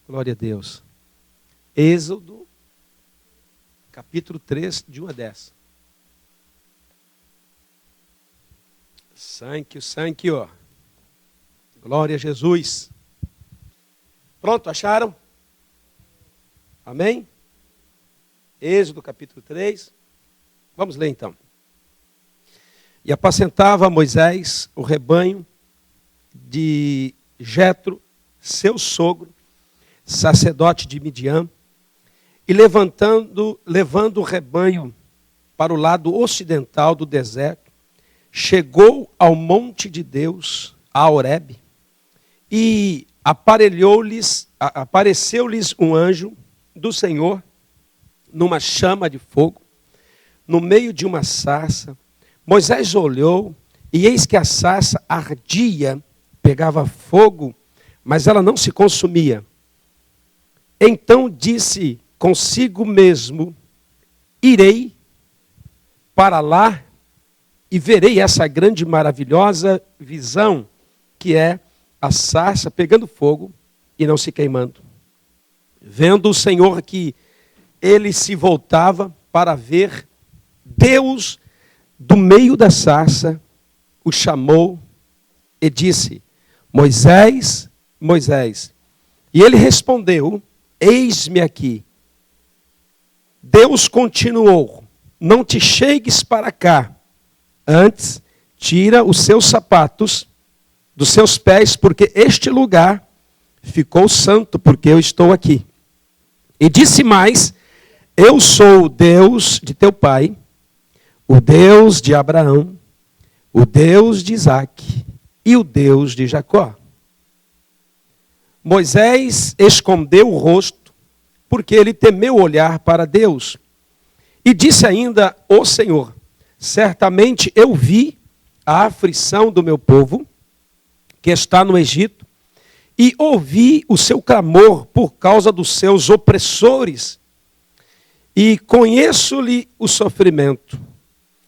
Glória a Deus. Êxodo, capítulo 3, de 1 a 10. Thank you. Glória a Jesus. Pronto, acharam? Amém? Êxodo, capítulo 3. Vamos ler então. E apacentava Moisés o rebanho de Jetro, seu sogro, sacerdote de Midian, e levando o rebanho para o lado ocidental do deserto, chegou ao monte de Deus, a Horebe, e apareceu-lhes um anjo do Senhor, numa chama de fogo, no meio de uma sarça. Moisés olhou, e eis que a sarça ardia, pegava fogo, mas ela não se consumia. Então disse consigo mesmo: irei para lá e verei essa grande, maravilhosa visão, que é a sarça pegando fogo e não se queimando. Vendo o Senhor que ele se voltava para ver, Deus, do meio da sarça, o chamou e disse: Moisés, Moisés. E ele respondeu: eis-me aqui. Deus continuou: não te chegues para cá. Antes, tira os seus sapatos dos seus pés, porque este lugar ficou santo, porque eu estou aqui. E disse mais: eu sou o Deus de teu pai, o Deus de Abraão, o Deus de Isaque e o Deus de Jacó. Moisés escondeu o rosto, porque ele temeu olhar para Deus. E disse ainda o Senhor: certamente eu vi a aflição do meu povo, que está no Egito, e ouvi o seu clamor por causa dos seus opressores, e conheço-lhe o sofrimento.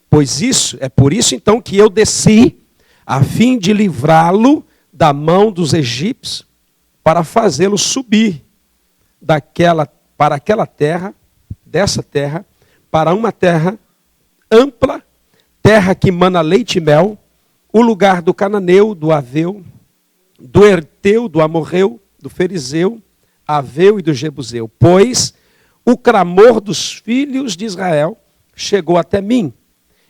Pois isso, é por isso então que eu desci, a fim de livrá-lo da mão dos egípcios, para fazê-lo subir para aquela terra, dessa terra, para uma terra ampla, terra que mana leite e mel, o lugar do cananeu, do aveu, do herteu, do amorreu, do ferizeu, aveu e do jebuseu. Pois o clamor dos filhos de Israel chegou até mim,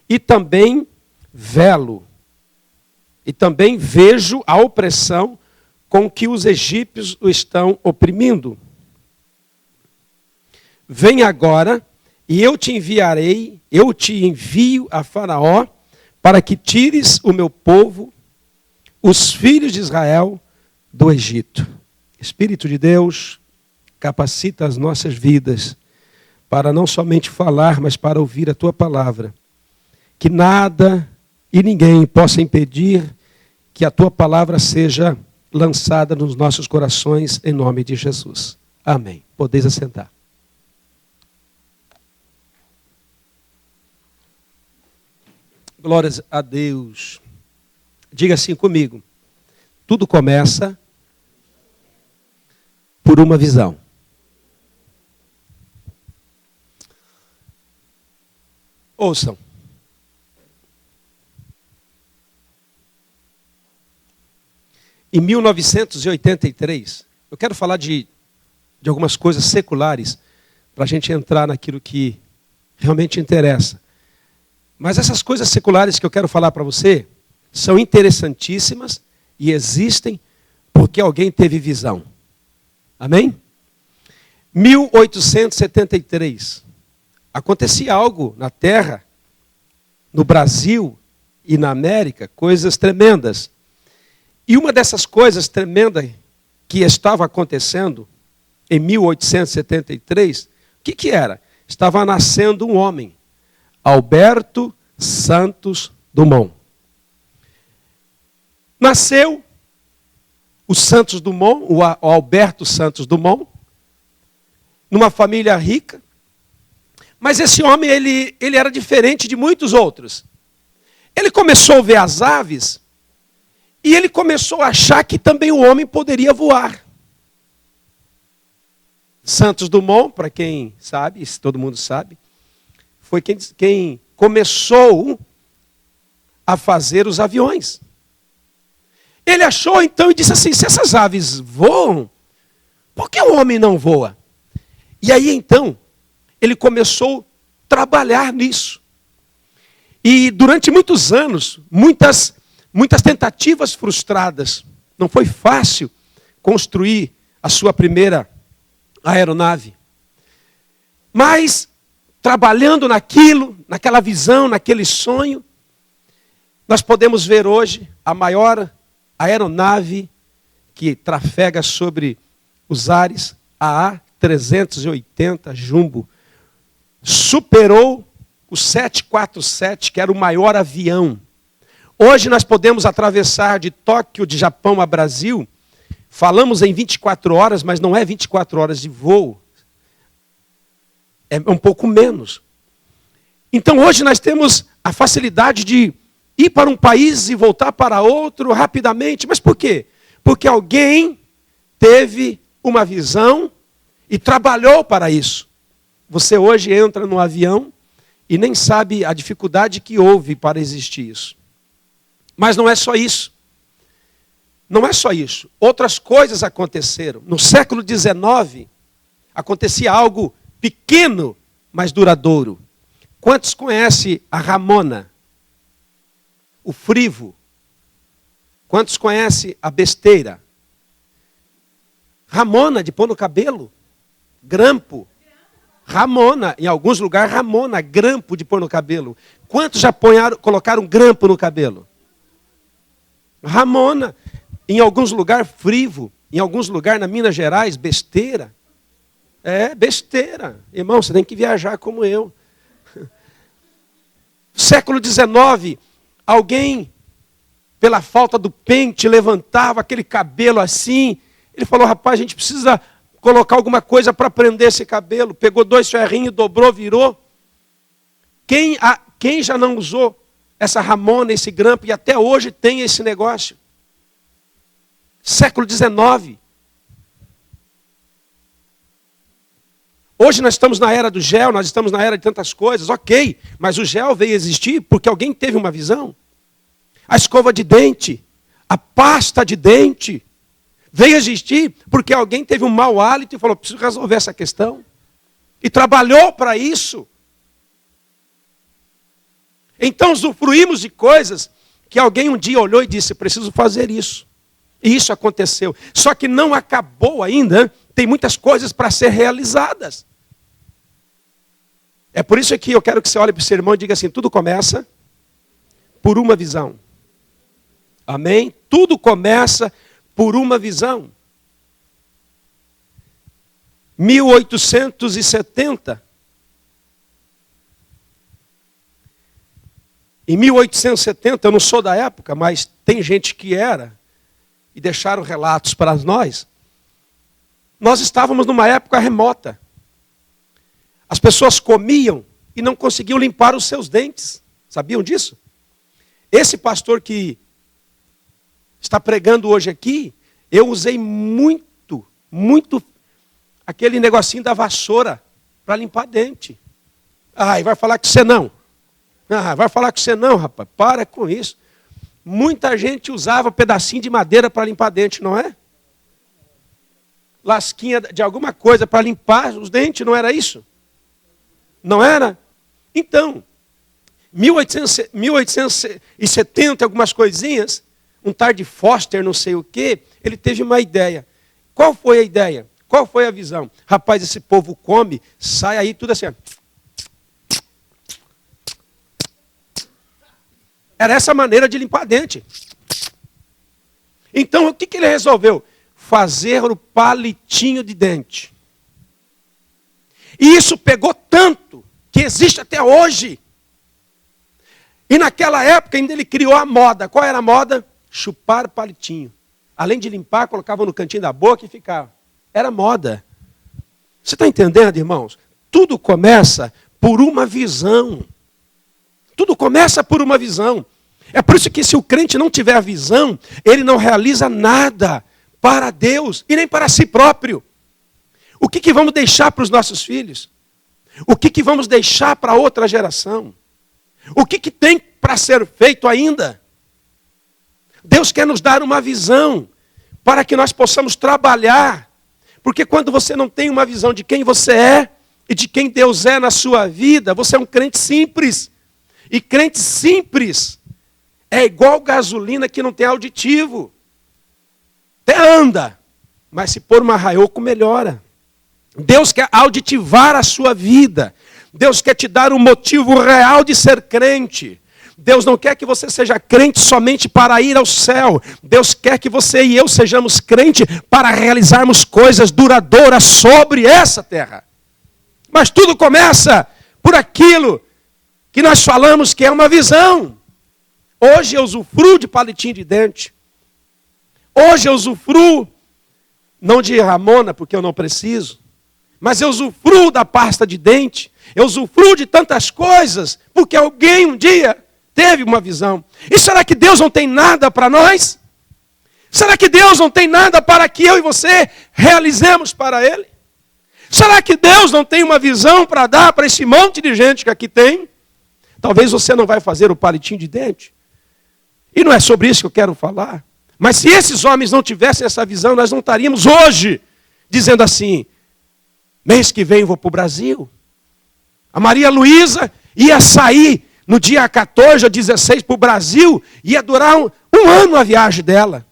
e também vejo a opressão com que os egípcios o estão oprimindo. Vem agora, e eu te envio a Faraó, para que tires o meu povo, os filhos de Israel, do Egito. Espírito de Deus, capacita as nossas vidas, para não somente falar, mas para ouvir a tua palavra. Que nada e ninguém possa impedir que a tua palavra seja lançada nos nossos corações, em nome de Jesus. Amém. Podeis assentar. Glórias a Deus. Diga assim comigo: tudo começa por uma visão. Ouçam. Em 1983, eu quero falar de algumas coisas seculares, para a gente entrar naquilo que realmente interessa. Mas essas coisas seculares que eu quero falar para você são interessantíssimas e existem porque alguém teve visão. Amém? 1873, acontecia algo na Terra, no Brasil e na América, coisas tremendas. E uma dessas coisas tremendas que estava acontecendo em 1873, o que era? Estava nascendo um homem, Alberto Santos Dumont. Nasceu o Santos Dumont, o Alberto Santos Dumont, numa família rica. Mas esse homem, ele era diferente de muitos outros. Ele começou a ver as aves e ele começou a achar que também o homem poderia voar. Santos Dumont, para quem sabe, se todo mundo sabe, foi quem começou a fazer os aviões. Ele achou então e disse assim, se essas aves voam, por que o homem não voa? E aí então, ele começou a trabalhar nisso. E durante muitos anos, muitas tentativas frustradas. Não foi fácil construir a sua primeira aeronave. Mas, trabalhando naquela visão, naquele sonho, nós podemos ver hoje a maior aeronave que trafega sobre os ares, a A380 Jumbo. Superou o 747, que era o maior avião. Hoje nós podemos atravessar de Tóquio, de Japão a Brasil. Falamos em 24 horas, mas não é 24 horas de voo. É um pouco menos. Então hoje nós temos a facilidade de ir para um país e voltar para outro rapidamente. Mas por quê? Porque alguém teve uma visão e trabalhou para isso. Você hoje entra no avião e nem sabe a dificuldade que houve para existir isso. Mas não é só isso. Não é só isso. Outras coisas aconteceram. No século XIX, acontecia algo pequeno, mas duradouro. Quantos conhecem a Ramona? O frivo? Quantos conhecem a besteira? Ramona, de pôr no cabelo? Grampo? Ramona, em alguns lugares, Ramona, grampo de pôr no cabelo. Quantos já colocaram grampo no cabelo? Ramona. Em alguns lugares, frivo. Em alguns lugares, na Minas Gerais, besteira. É, besteira. Irmão, você tem que viajar como eu. Século XIX, alguém, pela falta do pente, levantava aquele cabelo assim. Ele falou, rapaz, a gente precisa colocar alguma coisa para prender esse cabelo. Pegou 2 ferrinhos, dobrou, virou. Quem já não usou essa Ramona, esse grampo, e até hoje tem esse negócio? Século XIX. Hoje nós estamos na era do gel, nós estamos na era de tantas coisas, ok. Mas o gel veio existir porque alguém teve uma visão. A escova de dente, a pasta de dente, veio existir porque alguém teve um mau hálito e falou, preciso resolver essa questão. E trabalhou para isso. Então usufruímos de coisas que alguém um dia olhou e disse, preciso fazer isso. E isso aconteceu. Só que não acabou ainda, tem muitas coisas para ser realizadas. É por isso que eu quero que você olhe para o seu irmão e diga assim, tudo começa por uma visão. Amém? Tudo começa por uma visão. 1870. Em 1870, eu não sou da época, mas tem gente que era, e deixaram relatos para nós. Nós estávamos numa época remota. As pessoas comiam e não conseguiam limpar os seus dentes. Sabiam disso? Esse pastor que está pregando hoje aqui, eu usei muito aquele negocinho da vassoura para limpar dente. E vai falar que você não. Vai falar que você não, rapaz. Para com isso. Muita gente usava pedacinho de madeira para limpar dente, não é? Lasquinha de alguma coisa para limpar os dentes, não era isso? Não era? Então, 1870, algumas coisinhas, um tal de Foster, não sei o quê, ele teve uma ideia. Qual foi a ideia? Qual foi a visão? Rapaz, esse povo come, sai aí tudo assim. Era essa maneira de limpar dente. Então, o que ele resolveu? Fazer o palitinho de dente. E isso pegou tanto, que existe até hoje. E naquela época ainda ele criou a moda. Qual era a moda? Chupar palitinho. Além de limpar, colocava no cantinho da boca e ficava. Era moda. Você está entendendo, irmãos? Tudo começa por uma visão. Tudo começa por uma visão. É por isso que se o crente não tiver a visão, ele não realiza nada para Deus e nem para si próprio. O que vamos deixar para os nossos filhos? O que vamos deixar para outra geração? O que tem para ser feito ainda? Deus quer nos dar uma visão para que nós possamos trabalhar. Porque quando você não tem uma visão de quem você é e de quem Deus é na sua vida, você é um crente simples. E crente simples é igual gasolina que não tem aditivo. Até anda, mas se pôr uma raioco, melhora. Deus quer auditivar a sua vida. Deus quer te dar um motivo real de ser crente. Deus não quer que você seja crente somente para ir ao céu. Deus quer que você e eu sejamos crente para realizarmos coisas duradouras sobre essa terra. Mas tudo começa por aquilo que nós falamos que é uma visão. Hoje eu usufruo de palitinho de dente. Hoje eu usufruo, não de Ramona, porque eu não preciso, mas eu usufruo da pasta de dente. Eu usufruo de tantas coisas, porque alguém um dia teve uma visão. E será que Deus não tem nada para nós? Será que Deus não tem nada para que eu e você realizemos para Ele? Será que Deus não tem uma visão para dar para esse monte de gente que aqui tem? Talvez você não vai fazer o palitinho de dente. E não é sobre isso que eu quero falar. Mas se esses homens não tivessem essa visão, nós não estaríamos hoje dizendo assim, mês que vem eu vou para o Brasil. A Maria Luísa ia sair no dia 14 ou 16 para o Brasil, ia durar um ano a viagem dela.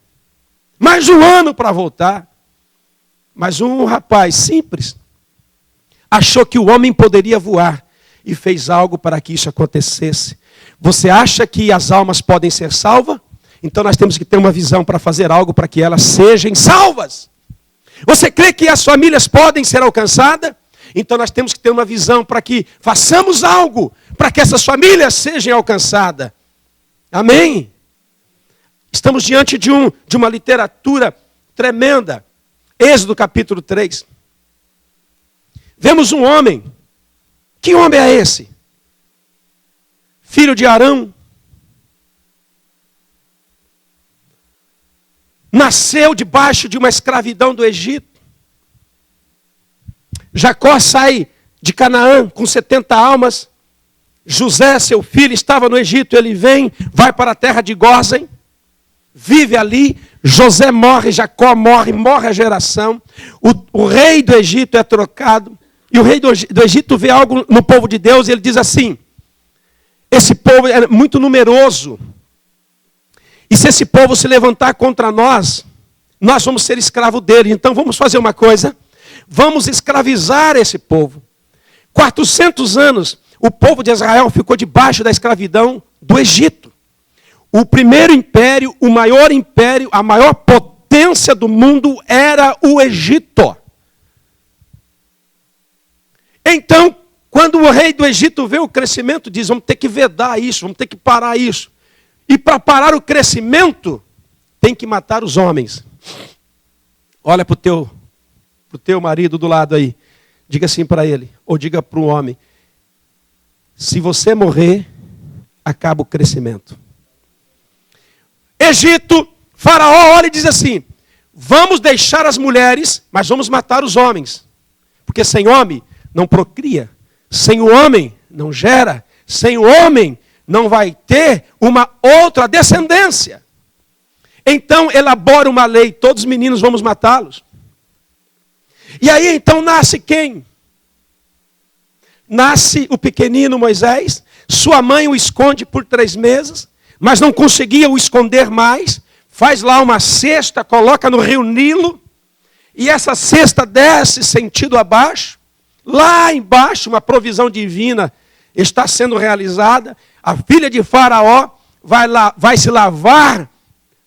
Mais um ano para voltar. Mas um rapaz simples achou que o homem poderia voar e fez algo para que isso acontecesse. Você acha que as almas podem ser salvas? Então nós temos que ter uma visão para fazer algo para que elas sejam salvas. Você crê que as famílias podem ser alcançadas? Então nós temos que ter uma visão para que façamos algo para que essas famílias sejam alcançadas. Amém? Estamos diante de uma literatura tremenda. Êxodo capítulo 3. Vemos um homem. Que homem é esse? Filho de Arão. Nasceu debaixo de uma escravidão do Egito. Jacó sai de Canaã com 70 almas. José, seu filho, estava no Egito. Ele vem, vai para a terra de Gósen. Vive ali. José morre, Jacó morre, morre a geração. O rei do Egito é trocado. E o rei do Egito vê algo no povo de Deus e ele diz assim, esse povo é muito numeroso. E se esse povo se levantar contra nós, nós vamos ser escravo dele. Então vamos fazer uma coisa. Vamos escravizar esse povo. 400 anos, o povo de Israel ficou debaixo da escravidão do Egito. O primeiro império, o maior império, a maior potência do mundo era o Egito. Então, quando o rei do Egito vê o crescimento, diz, vamos ter que vedar isso, vamos ter que parar isso. E para parar o crescimento, tem que matar os homens. Olha para o teu marido do lado aí. Diga assim para ele, ou diga para o homem. Se você morrer, acaba o crescimento. Egito, Faraó olha e diz assim, vamos deixar as mulheres, mas vamos matar os homens. Porque sem homem não procria. Sem o homem não gera. Sem o homem não vai ter uma outra descendência. Então elabora uma lei, todos os meninos vamos matá-los. E aí então nasce quem? Nasce o pequenino Moisés, sua mãe o esconde por 3 meses, mas não conseguia o esconder mais, faz lá uma cesta, coloca no rio Nilo, e essa cesta desce sentido abaixo, lá embaixo uma provisão divina está sendo realizada, a filha de Faraó vai se lavar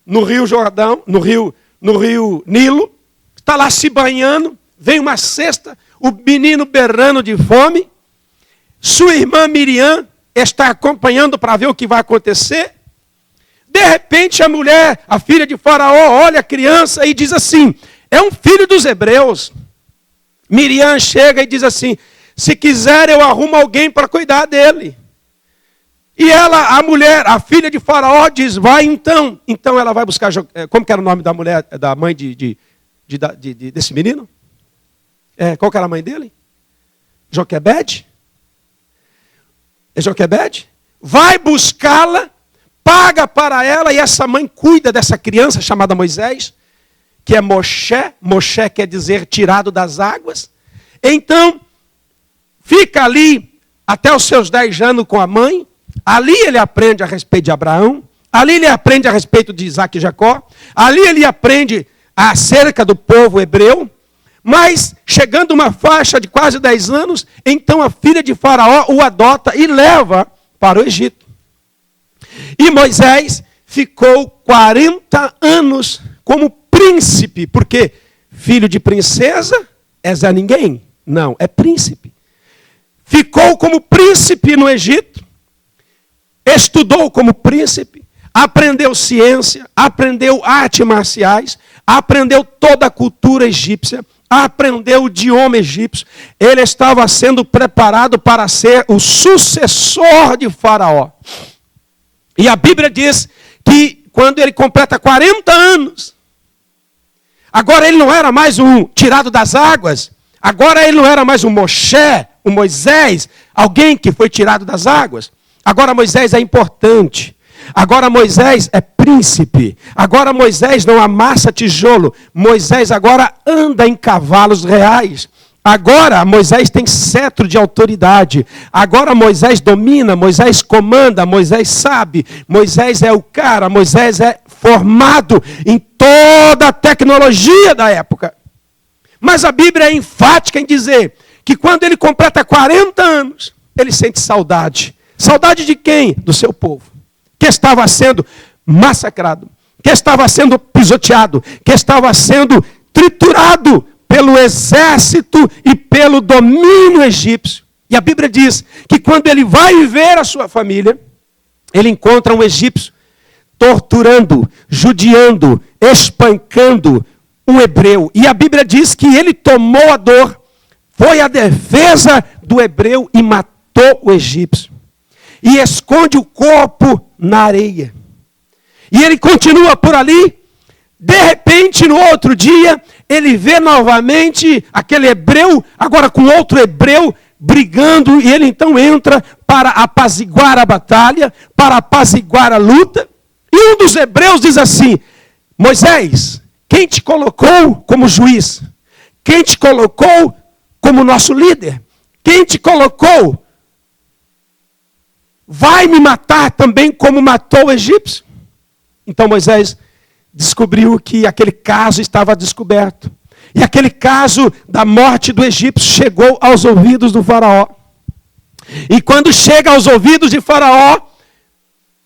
no rio Jordão, no rio Nilo, está lá se banhando, vem uma cesta, o menino berrando de fome, sua irmã Miriam está acompanhando para ver o que vai acontecer. De repente a mulher, a filha de Faraó, olha a criança e diz assim, é um filho dos hebreus. Miriam chega e diz assim, se quiser eu arrumo alguém para cuidar dele. E ela, a mulher, a filha de Faraó diz, vai então. Então ela vai buscar, como que era o nome da mulher, da mãe desse menino? Qual que era a mãe dele? Joquebede? É Joquebede? Vai buscá-la, paga para ela, e essa mãe cuida dessa criança chamada Moisés, que é Moshe. Moshe quer dizer tirado das águas. Então, fica ali até os seus 10 anos com a mãe. Ali ele aprende a respeito de Abraão. Ali ele aprende a respeito de Isaac e Jacó. Ali ele aprende acerca do povo hebreu. Mas, chegando uma faixa de quase 10 anos, então a filha de Faraó o adota e leva para o Egito. E Moisés ficou 40 anos como príncipe, porque filho de princesa é Zé Ninguém. Não, é príncipe. Ficou como príncipe no Egito, estudou como príncipe, aprendeu ciência, aprendeu artes marciais, aprendeu toda a cultura egípcia, aprendeu o idioma egípcio. Ele estava sendo preparado para ser o sucessor de Faraó. E a Bíblia diz que quando ele completa 40 anos, agora ele não era mais um tirado das águas, agora ele não era mais um Moshe, um Moisés, alguém que foi tirado das águas. Agora Moisés é importante. Agora Moisés é príncipe. Agora Moisés não amassa tijolo. Moisés agora anda em cavalos reais. Agora Moisés tem cetro de autoridade. Agora Moisés domina, Moisés comanda, Moisés sabe. Moisés é o cara, Moisés é formado em toda a tecnologia da época. Mas a Bíblia é enfática em dizer que quando ele completa 40 anos, ele sente saudade. Saudade de quem? Do seu povo, que estava sendo massacrado, que estava sendo pisoteado, que estava sendo triturado pelo exército e pelo domínio egípcio. E a Bíblia diz que quando ele vai ver a sua família, ele encontra um egípcio torturando, judiando, espancando um hebreu. E a Bíblia diz que ele tomou a dor, foi à defesa do hebreu e matou o egípcio. E esconde o corpo na areia. E ele continua por ali. De repente, no outro dia, ele vê novamente aquele hebreu, agora com outro hebreu, brigando. E ele então entra para apaziguar a batalha, para apaziguar a luta. E um dos hebreus diz assim: Moisés, quem te colocou como juiz? Quem te colocou como nosso líder? Quem te colocou? Vai me matar também como matou o egípcio? Então Moisés descobriu que aquele caso estava descoberto. E aquele caso da morte do egípcio chegou aos ouvidos do Faraó. E quando chega aos ouvidos de Faraó,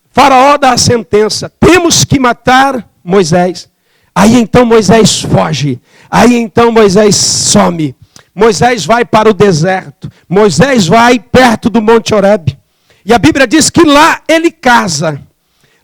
Faraó dá a sentença: temos que matar Moisés. Aí então Moisés foge. Aí então Moisés some. Moisés vai para o deserto. Moisés vai perto do Monte Horebe. E a Bíblia diz que lá ele casa.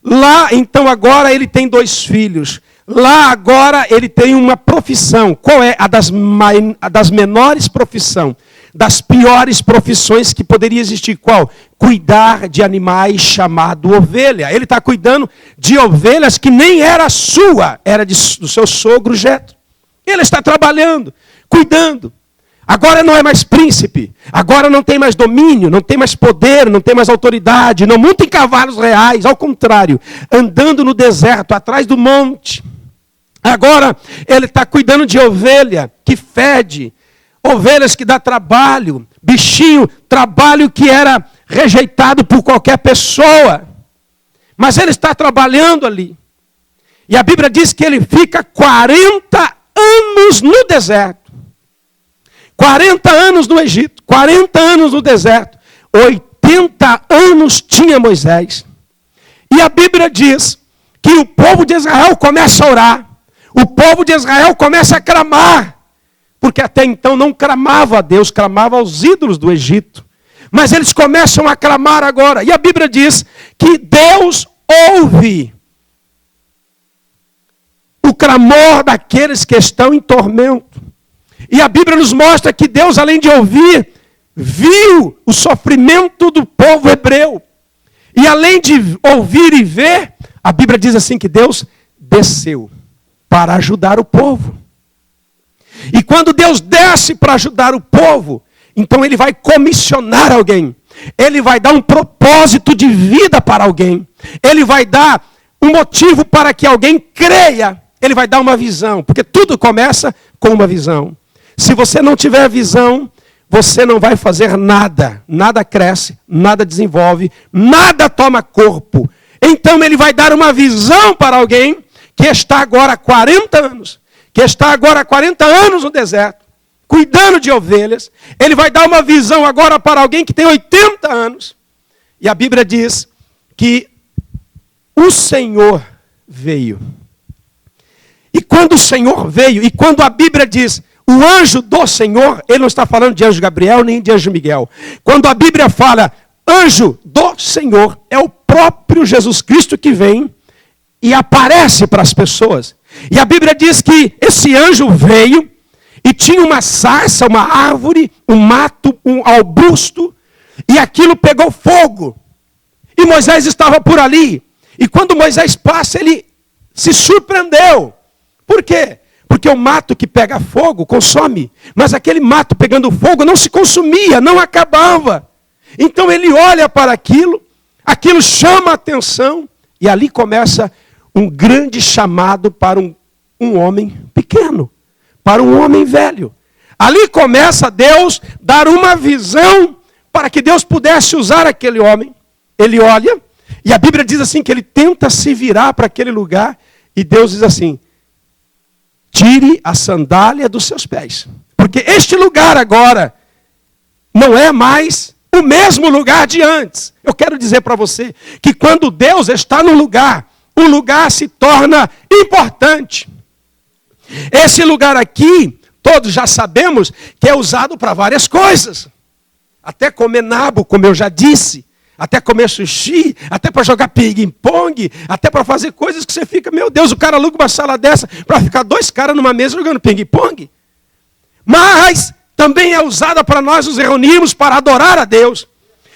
Lá, então, agora ele tem 2 filhos. Lá, agora, ele tem uma profissão. Qual é? A das menores profissões. Das piores profissões que poderia existir. Qual? Cuidar de animais chamado ovelha. Ele está cuidando de ovelhas que nem era sua. Era do seu sogro Jetro. Ele está trabalhando, cuidando. Agora não é mais príncipe, agora não tem mais domínio, não tem mais poder, não tem mais autoridade, não monta em cavalos reais, ao contrário, andando no deserto, atrás do monte. Agora ele está cuidando de ovelha que fede, ovelhas que dá trabalho, bichinho, trabalho que era rejeitado por qualquer pessoa. Mas ele está trabalhando ali. E a Bíblia diz que ele fica 40 anos no deserto. 40 anos no Egito, 40 anos no deserto, 80 anos tinha Moisés. E a Bíblia diz que o povo de Israel começa a orar, o povo de Israel começa a clamar, porque até então não clamava a Deus, clamava aos ídolos do Egito. Mas eles começam a clamar agora, e a Bíblia diz que Deus ouve o clamor daqueles que estão em tormento. E a Bíblia nos mostra que Deus, além de ouvir, viu o sofrimento do povo hebreu. E além de ouvir e ver, a Bíblia diz assim que Deus desceu para ajudar o povo. E quando Deus desce nasce para ajudar o povo, então ele vai comissionar alguém. Ele vai dar um propósito de vida para alguém. Ele vai dar um motivo para que alguém creia. Ele vai dar uma visão, porque tudo começa com uma visão. Se você não tiver visão, você não vai fazer nada. Nada cresce, nada desenvolve, nada toma corpo. Então ele vai dar uma visão para alguém que está agora há 40 anos. Que está agora há 40 anos no deserto, cuidando de ovelhas. Ele vai dar uma visão agora para alguém que tem 80 anos. E a Bíblia diz que o Senhor veio. E quando o Senhor veio, e quando a Bíblia diz o anjo do Senhor, ele não está falando de anjo Gabriel nem de anjo Miguel. Quando a Bíblia fala anjo do Senhor, é o próprio Jesus Cristo que vem e aparece para as pessoas. E a Bíblia diz que esse anjo veio e tinha uma sarça, uma árvore, um mato, um arbusto, e aquilo pegou fogo. E Moisés estava por ali. E quando Moisés passa, ele se surpreendeu. Por quê? Porque o mato que pega fogo consome. Mas aquele mato pegando fogo não se consumia, não acabava. Então ele olha para aquilo, aquilo chama a atenção, e ali começa um grande chamado para um homem pequeno, para um homem velho. Ali começa Deus dar uma visão para que Deus pudesse usar aquele homem. Ele olha, e a Bíblia diz assim que ele tenta se virar para aquele lugar, e Deus diz assim: tire a sandália dos seus pés. Porque este lugar agora não é mais o mesmo lugar de antes. Eu quero dizer para você que quando Deus está no lugar, o lugar se torna importante. Esse lugar aqui, todos já sabemos que é usado para várias coisas. Até comer nabo, como eu já disse. Até comer sushi, até para jogar ping-pong, até para fazer coisas que você fica, meu Deus, o cara aluga uma sala dessa para ficar 2 caras numa mesa jogando ping-pong. Mas também é usada para nós nos reunirmos para adorar a Deus.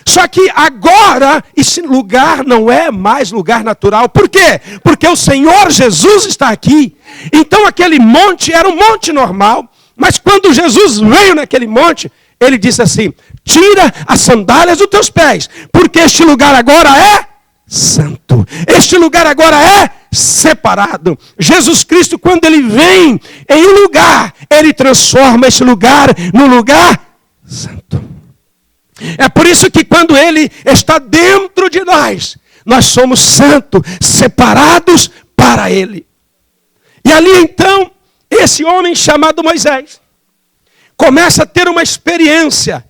Só que agora esse lugar não é mais lugar natural. Por quê? Porque o Senhor Jesus está aqui. Então aquele monte era um monte normal. Mas quando Jesus veio naquele monte, ele disse assim: tira as sandálias dos teus pés, porque este lugar agora é santo. Este lugar agora é separado. Jesus Cristo, quando ele vem em um lugar, ele transforma esse lugar num lugar santo. É por isso que quando ele está dentro de nós, nós somos santos, separados para ele. E ali então, esse homem chamado Moisés começa a ter uma experiência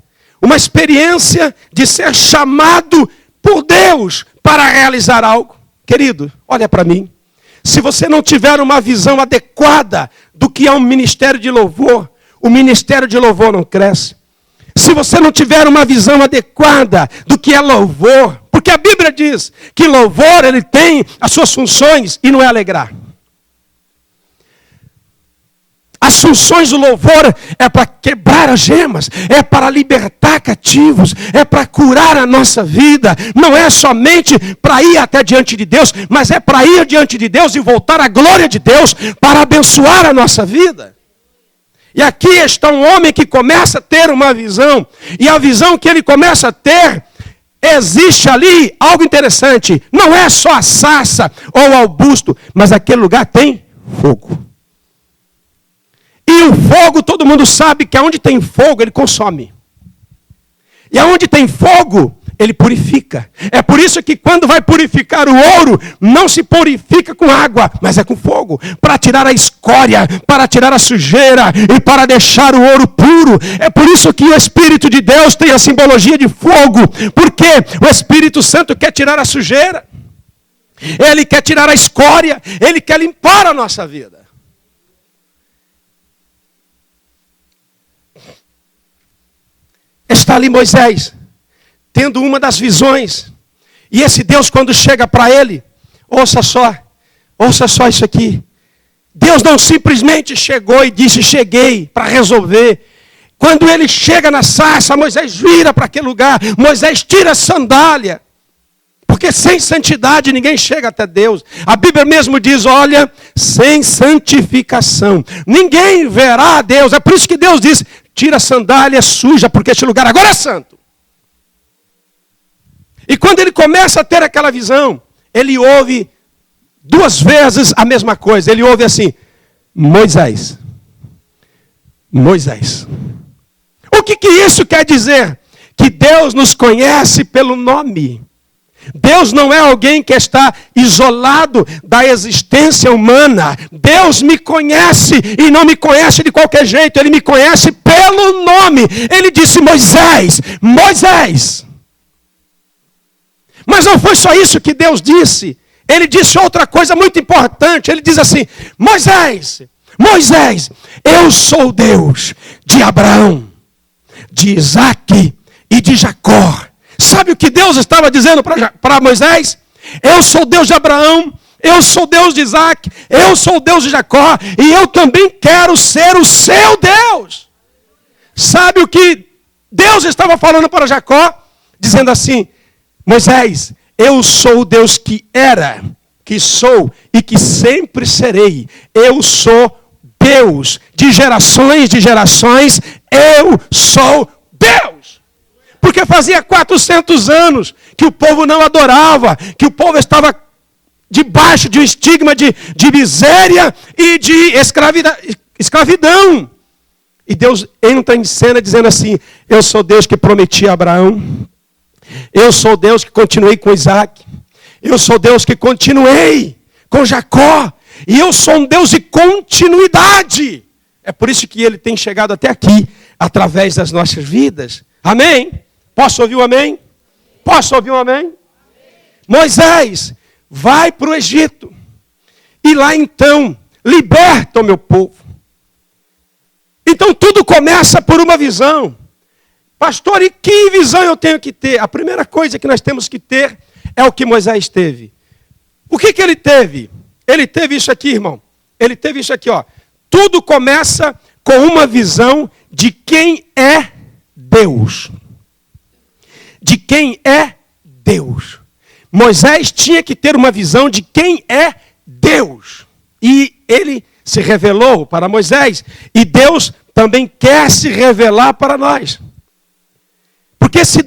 de ser chamado por Deus para realizar algo. Querido, olha para mim. Se você não tiver uma visão adequada do que é um ministério de louvor, o ministério de louvor não cresce. Se você não tiver uma visão adequada do que é louvor, porque a Bíblia diz que louvor ele tem as suas funções e não é alegrar. As funções do louvor é para quebrar as gemas, é para libertar cativos, é para curar a nossa vida. Não é somente para ir até diante de Deus, mas é para ir diante de Deus e voltar à glória de Deus para abençoar a nossa vida. E aqui está um homem que começa a ter uma visão, e a visão que ele começa a ter, existe ali algo interessante. Não é só a sarça ou o arbusto, mas aquele lugar tem fogo. E o fogo, todo mundo sabe que aonde tem fogo, ele consome. E aonde tem fogo, ele purifica. É por isso que quando vai purificar o ouro, não se purifica com água, mas é com fogo. Para tirar a escória, para tirar a sujeira e para deixar o ouro puro. É por isso que o Espírito de Deus tem a simbologia de fogo. Porque o Espírito Santo quer tirar a sujeira. Ele quer tirar a escória. Ele quer limpar a nossa vida. Está ali Moisés, tendo uma das visões. E esse Deus, quando chega para ele, ouça só isso aqui. Deus não simplesmente chegou e disse, cheguei para resolver. Quando ele chega na sarça, Moisés vira para aquele lugar, Moisés tira a sandália. Porque sem santidade ninguém chega até Deus. A Bíblia mesmo diz, olha, sem santificação ninguém verá a Deus. É por isso que Deus diz, tira a sandália suja, porque este lugar agora é santo. E quando ele começa a ter aquela visão, ele ouve 2 vezes a mesma coisa. Ele ouve assim: Moisés, Moisés. O que isso quer dizer? Que Deus nos conhece pelo nome. Deus não é alguém que está isolado da existência humana. Deus me conhece e não me conhece de qualquer jeito. Ele me conhece pelo nome. Ele disse: Moisés, Moisés. Mas não foi só isso que Deus disse. Ele disse outra coisa muito importante. Ele diz assim: Moisés, Moisés, eu sou o Deus de Abraão, de Isaque e de Jacó. Sabe o que Deus estava dizendo para Moisés? Eu sou o Deus de Abraão, eu sou o Deus de Isaque, eu sou o Deus de Jacó, e eu também quero ser o seu Deus. Sabe o que Deus estava falando para Jacó? Dizendo assim: Moisés, eu sou o Deus que era, que sou e que sempre serei. Eu sou Deus de gerações, eu sou Deus. Porque fazia 400 anos que o povo não adorava, que o povo estava debaixo de um estigma de miséria e de escravidão. E Deus entra em cena dizendo assim: eu sou Deus que prometi a Abraão, eu sou Deus que continuei com Isaac, eu sou Deus que continuei com Jacó, e eu sou um Deus de continuidade. É por isso que ele tem chegado até aqui, através das nossas vidas. Amém? Posso ouvir um amém? Posso ouvir um amém? Moisés vai para o Egito. E lá então, liberta o meu povo. Então tudo começa por uma visão. Pastor, e que visão eu tenho que ter? A primeira coisa que nós temos que ter é o que Moisés teve. O que ele teve? Ele teve isso aqui, irmão. Ele teve isso aqui, ó. Tudo começa com uma visão de quem é Deus. De quem é Deus. Moisés tinha que ter uma visão de quem é Deus. E ele se revelou para Moisés. E Deus também quer se revelar para nós. Porque se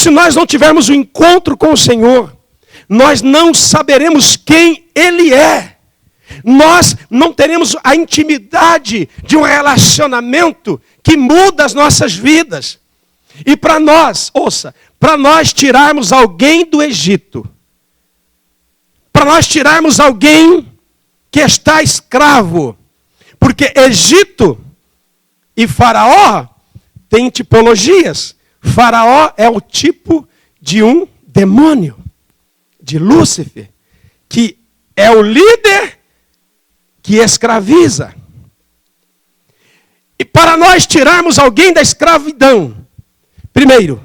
nós não tivermos um encontro com o Senhor, nós não saberemos quem Ele é. Nós não teremos a intimidade de um relacionamento que muda as nossas vidas. E para nós, ouça, para nós tirarmos alguém do Egito, para nós tirarmos alguém que está escravo, porque Egito e Faraó têm tipologias. Faraó é o tipo de um demônio, de Lúcifer, que é o líder que escraviza. E para nós tirarmos alguém da escravidão, primeiro,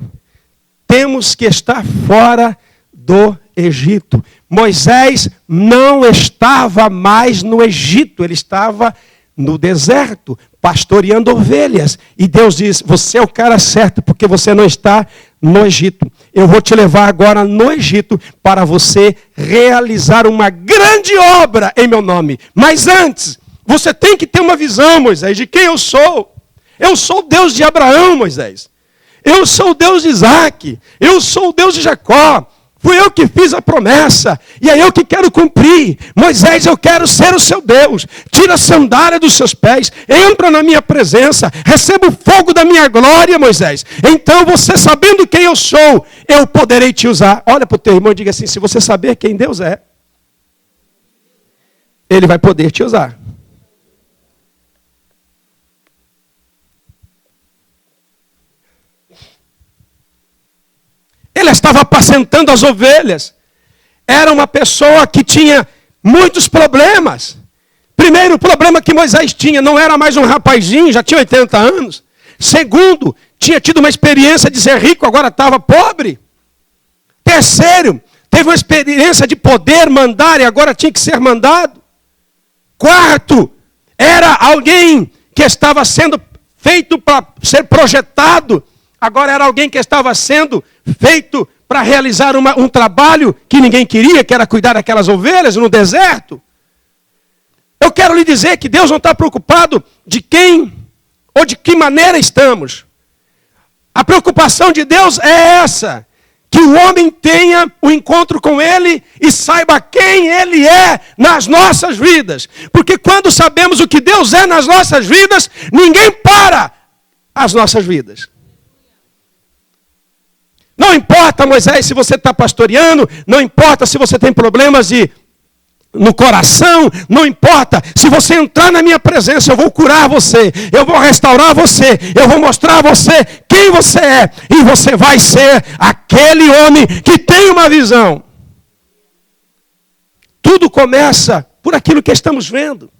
temos que estar fora do Egito. Moisés não estava mais no Egito, ele estava no deserto, pastoreando ovelhas. E Deus diz: você é o cara certo, porque você não está no Egito. Eu vou te levar agora no Egito para você realizar uma grande obra em meu nome. Mas antes, você tem que ter uma visão, Moisés, de quem eu sou. Eu sou o Deus de Abraão, Moisés. Eu sou o Deus de Isaque. Eu sou o Deus de Jacó. Fui eu que fiz a promessa, e é eu que quero cumprir. Moisés, eu quero ser o seu Deus. Tira a sandália dos seus pés, entra na minha presença, receba o fogo da minha glória, Moisés. Então você, sabendo quem eu sou, eu poderei te usar. Olha para o teu irmão e diga assim: se você saber quem Deus é, Ele vai poder te usar. Ele estava apacentando as ovelhas. Era uma pessoa que tinha muitos problemas. Primeiro, o problema que Moisés tinha, não era mais um rapazinho, já tinha 80 anos. Segundo, tinha tido uma experiência de ser rico, agora estava pobre. Terceiro, teve uma experiência de poder mandar e agora tinha que ser mandado. Quarto, era alguém que estava sendo feito para ser projetado. Agora era alguém que estava sendo feito para realizar um trabalho que ninguém queria, que era cuidar daquelas ovelhas no deserto. Eu quero lhe dizer que Deus não está preocupado de quem Ou de que maneira estamos? A preocupação de Deus é essa. Que o homem tenha o encontro com Ele e saiba quem Ele é nas nossas vidas. Porque quando sabemos o que Deus é nas nossas vidas, ninguém para as nossas vidas. Não importa, Moisés, se você está pastoreando, não importa se você tem problemas no coração, não importa, se você entrar na minha presença, eu vou curar você, eu vou restaurar você, eu vou mostrar a você quem você é, e você vai ser aquele homem que tem uma visão. Tudo começa por aquilo que estamos vendo.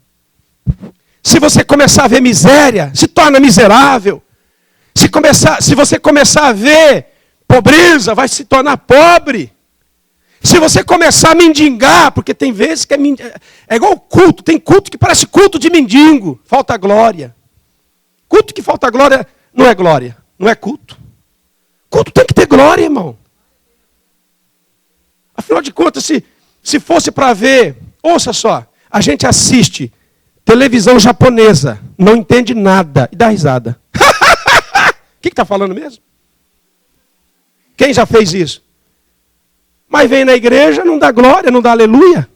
Se você começar a ver miséria, se torna miserável. Se você começar a ver pobreza, vai se tornar pobre. Se você começar a mendigar, porque tem vezes que é igual culto, tem culto que parece culto de mendigo, falta glória. Culto que falta glória, não é culto. Culto tem que ter glória, irmão. Afinal de contas, se fosse para ver, ouça só, a gente assiste televisão japonesa, não entende nada e dá risada. O que está falando mesmo? Quem já fez isso? Mas vem na igreja, não dá glória, não dá aleluia.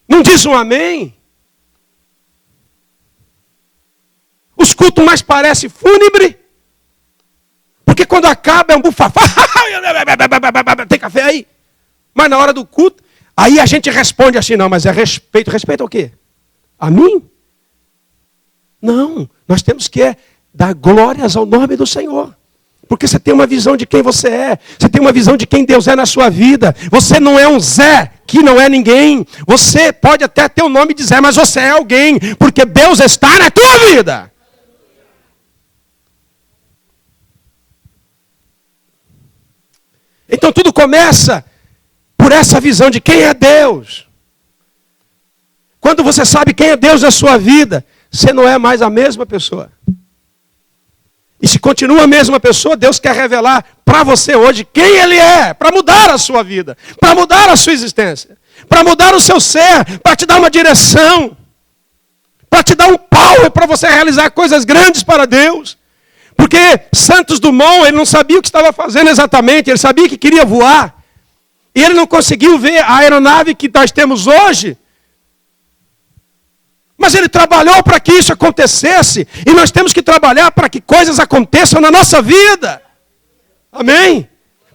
Não diz um amém. Os cultos mais parecem fúnebre. Porque quando acaba é um bufafá. Tem café aí? Mas na hora do culto, aí a gente responde assim, não, mas é respeito. Respeito ao quê? A mim? Não, nós temos que dar glórias ao nome do Senhor. Porque você tem uma visão de quem você é. Você tem uma visão de quem Deus é na sua vida. Você não é um Zé, que não é ninguém. Você pode até ter o nome de Zé, mas você é alguém. Porque Deus está na tua vida. Então tudo começa por essa visão de quem é Deus. Quando você sabe quem é Deus na sua vida, você não é mais a mesma pessoa. E se continua a mesma pessoa, Deus quer revelar para você hoje quem Ele é, para mudar a sua vida, para mudar a sua existência, para mudar o seu ser, para te dar uma direção, para te dar um power para você realizar coisas grandes para Deus. Porque Santos Dumont, ele não sabia o que estava fazendo exatamente, ele sabia que queria voar. E ele não conseguiu ver a aeronave que nós temos hoje. Mas ele trabalhou para que isso acontecesse. E nós temos que trabalhar para que coisas aconteçam na nossa vida. Amém?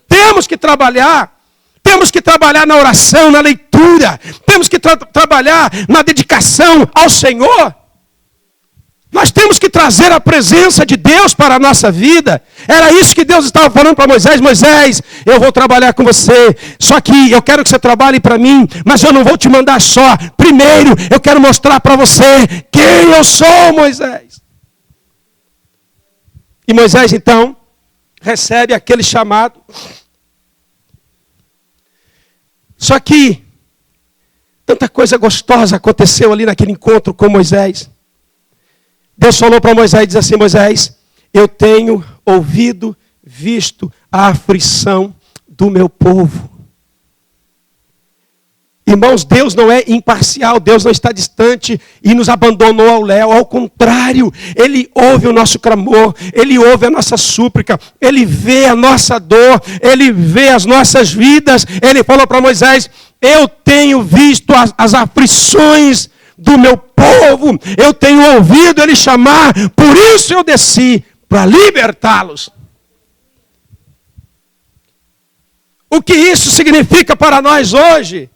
Temos que trabalhar. Temos que trabalhar na oração, na leitura. Temos que trabalhar na dedicação ao Senhor. Nós temos que trazer a presença de Deus para a nossa vida. Era isso que Deus estava falando para Moisés. Moisés, eu vou trabalhar com você. Só que eu quero que você trabalhe para mim. Mas eu não vou te mandar só. Primeiro, eu quero mostrar para você quem eu sou, Moisés. E Moisés, então, recebe aquele chamado. Só que tanta coisa gostosa aconteceu ali naquele encontro com Moisés. Deus falou para Moisés e diz assim, Moisés, eu tenho ouvido, visto a aflição do meu povo. Irmãos, Deus não é imparcial, Deus não está distante e nos abandonou ao léu. Ao contrário, Ele ouve o nosso clamor, Ele ouve a nossa súplica, Ele vê a nossa dor, Ele vê as nossas vidas. Ele falou para Moisés, eu tenho visto as aflições do meu povo, eu tenho ouvido ele chamar, por isso eu desci para libertá-los. O que isso significa para nós hoje?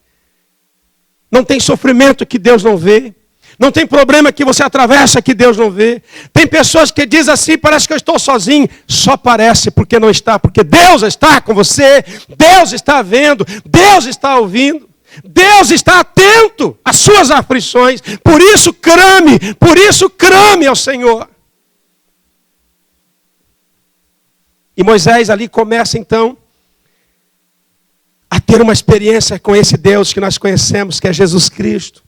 Não tem sofrimento que Deus não vê. Não tem problema que você atravessa que Deus não vê. Tem pessoas que dizem assim, parece que eu estou sozinho. Só parece porque não está, porque Deus está com você. Deus está vendo, Deus está ouvindo. Deus está atento às suas aflições. Por isso clame ao Senhor. E Moisés ali começa então a ter uma experiência com esse Deus que nós conhecemos, que é Jesus Cristo.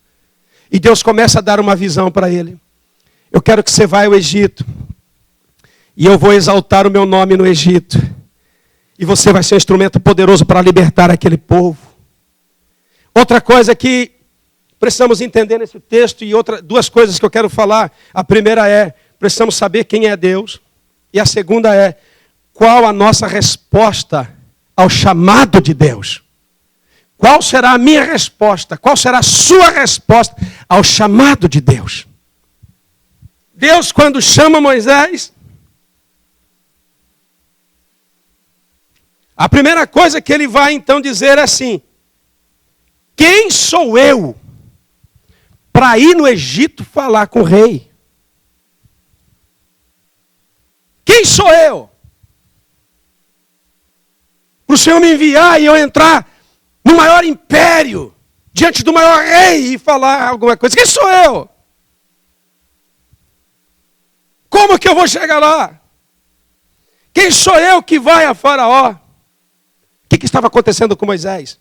E Deus começa a dar uma visão para ele. Eu quero que você vá ao Egito. E eu vou exaltar o meu nome no Egito. E você vai ser um instrumento poderoso para libertar aquele povo. Outra coisa que precisamos entender nesse texto e duas coisas que eu quero falar. A primeira é, precisamos saber quem é Deus. E a segunda é, qual a nossa resposta ao chamado de Deus? Qual será a minha resposta? Qual será a sua resposta ao chamado de Deus? Deus, quando chama Moisés, a primeira coisa que ele vai então dizer é assim: quem sou eu para ir no Egito falar com o rei? Quem sou eu? Para o Senhor me enviar e eu entrar no maior império, diante do maior rei e falar alguma coisa. Quem sou eu? Como que eu vou chegar lá? Quem sou eu que vai a Faraó? O que estava acontecendo com Moisés?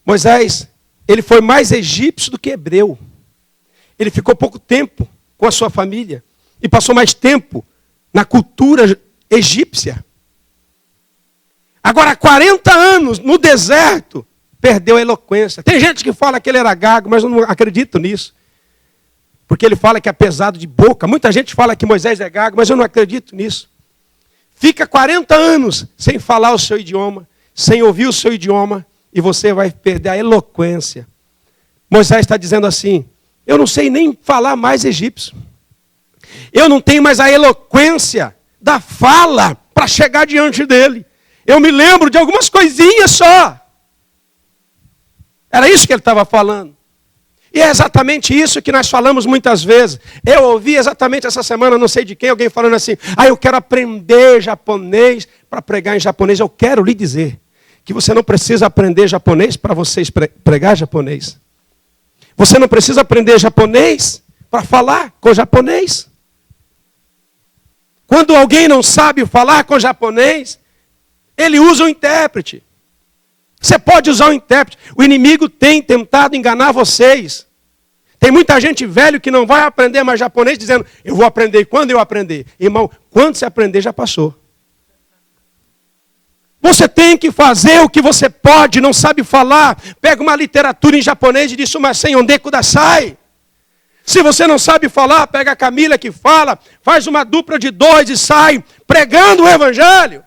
Moisés, ele foi mais egípcio do que hebreu. Ele ficou pouco tempo com a sua família e passou mais tempo na cultura egípcia. Agora, 40 anos no deserto, perdeu a eloquência. Tem gente que fala que ele era gago, mas eu não acredito nisso. Porque ele fala que é pesado de boca. Muita gente fala que Moisés é gago, mas eu não acredito nisso. Fica 40 anos sem falar o seu idioma, sem ouvir o seu idioma, e você vai perder a eloquência. Moisés está dizendo assim: eu não sei nem falar mais egípcio. Eu não tenho mais a eloquência da fala para chegar diante dele. Eu me lembro de algumas coisinhas só. Era isso que ele estava falando. E é exatamente isso que nós falamos muitas vezes. Eu ouvi exatamente essa semana, não sei de quem, alguém falando assim: eu quero aprender japonês para pregar em japonês. Eu quero lhe dizer que você não precisa aprender japonês para você pregar japonês. Você não precisa aprender japonês para falar com japonês. Quando alguém não sabe falar com japonês, ele usa o intérprete. Você pode usar o intérprete. O inimigo tem tentado enganar vocês. Tem muita gente velho que não vai aprender mais japonês dizendo: eu vou aprender quando eu aprender. Irmão, quando você aprender já passou. Você tem que fazer o que você pode, não sabe falar. Pega uma literatura em japonês e diz: Sumasen onde kudasai. Se você não sabe falar, pega a Camila que fala, faz uma dupla de 2 e sai pregando o evangelho.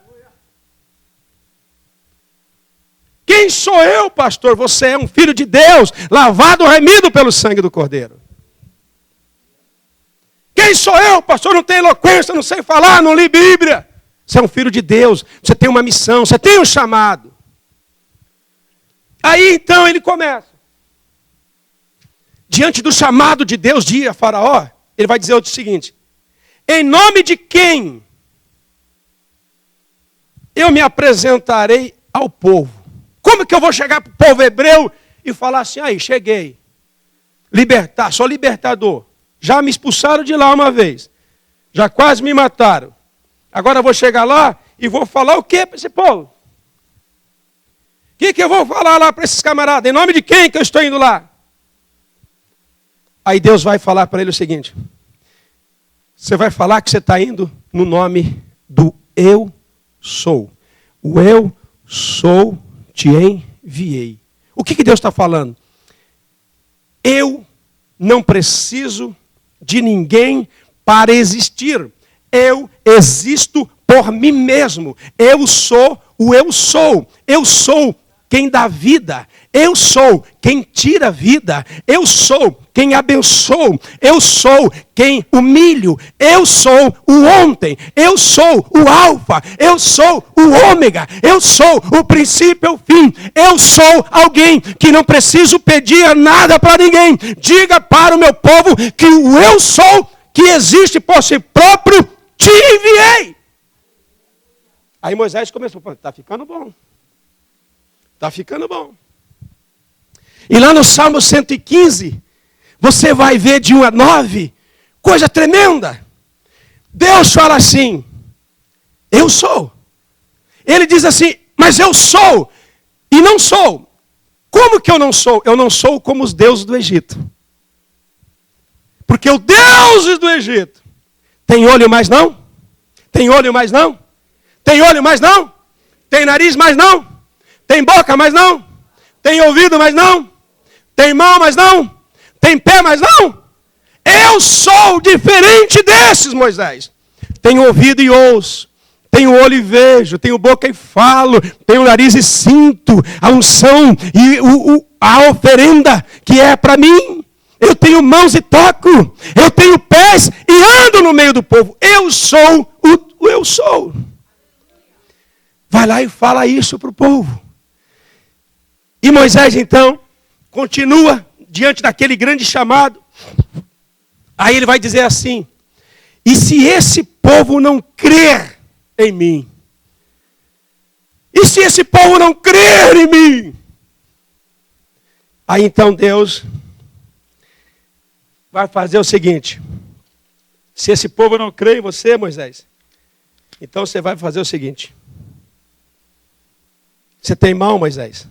Quem sou eu, pastor? Você é um filho de Deus, lavado, remido pelo sangue do Cordeiro. Quem sou eu, pastor? Não tenho eloquência, não sei falar, não li Bíblia. Você é um filho de Deus, você tem uma missão, você tem um chamado. Aí então ele começa. Diante do chamado de Deus de ir a Faraó, ele vai dizer o seguinte: em nome de quem eu me apresentarei ao povo? Como que eu vou chegar para o povo hebreu e falar assim: aí, cheguei, sou libertador, já me expulsaram de lá uma vez, já quase me mataram, agora eu vou chegar lá e vou falar o que para esse povo? O que eu vou falar lá para esses camaradas? Em nome de quem que eu estou indo lá? Aí Deus vai falar para ele o seguinte: você vai falar que você está indo no nome do Eu Sou. O Eu Sou te enviei. O que Deus está falando? Eu não preciso de ninguém para existir. Eu existo por mim mesmo. Eu sou o Eu Sou. Eu sou quem dá vida. Eu sou quem tira a vida. Eu sou quem abençoa. Eu sou quem humilho. Eu sou o ontem. Eu sou o alfa. Eu sou o ômega. Eu sou o princípio e o fim. Eu sou alguém que não preciso pedir nada para ninguém. Diga para o meu povo que o eu sou, que existe por si próprio, te enviei. Aí Moisés começou: está ficando bom. Está ficando bom. E lá no Salmo 115, você vai ver de 1 a 9, coisa tremenda. Deus fala assim: eu sou. Ele diz assim: mas eu sou e não sou. Como que eu não sou? Eu não sou como os deuses do Egito. Porque os deuses do Egito tem olho, mas não? Tem olho, mas não? Tem olho, mas não? Tem nariz, mas não? Tem boca, mas não? Tem ouvido, mas não? Tem mão, mas não. Tem pé, mas não. Eu sou diferente desses, Moisés. Tenho ouvido e ouço. Tenho olho e vejo. Tenho boca e falo. Tenho nariz e sinto a unção e a oferenda que é para mim. Eu tenho mãos e toco. Eu tenho pés e ando no meio do povo. Eu sou o eu sou. Vai lá e fala isso para o povo. E Moisés, então, continua diante daquele grande chamado. Aí ele vai dizer assim: e se esse povo não crer em mim? E se esse povo não crer em mim? Aí então Deus vai fazer o seguinte: se esse povo não crê em você, Moisés, então você vai fazer o seguinte. Você tem mão, Moisés?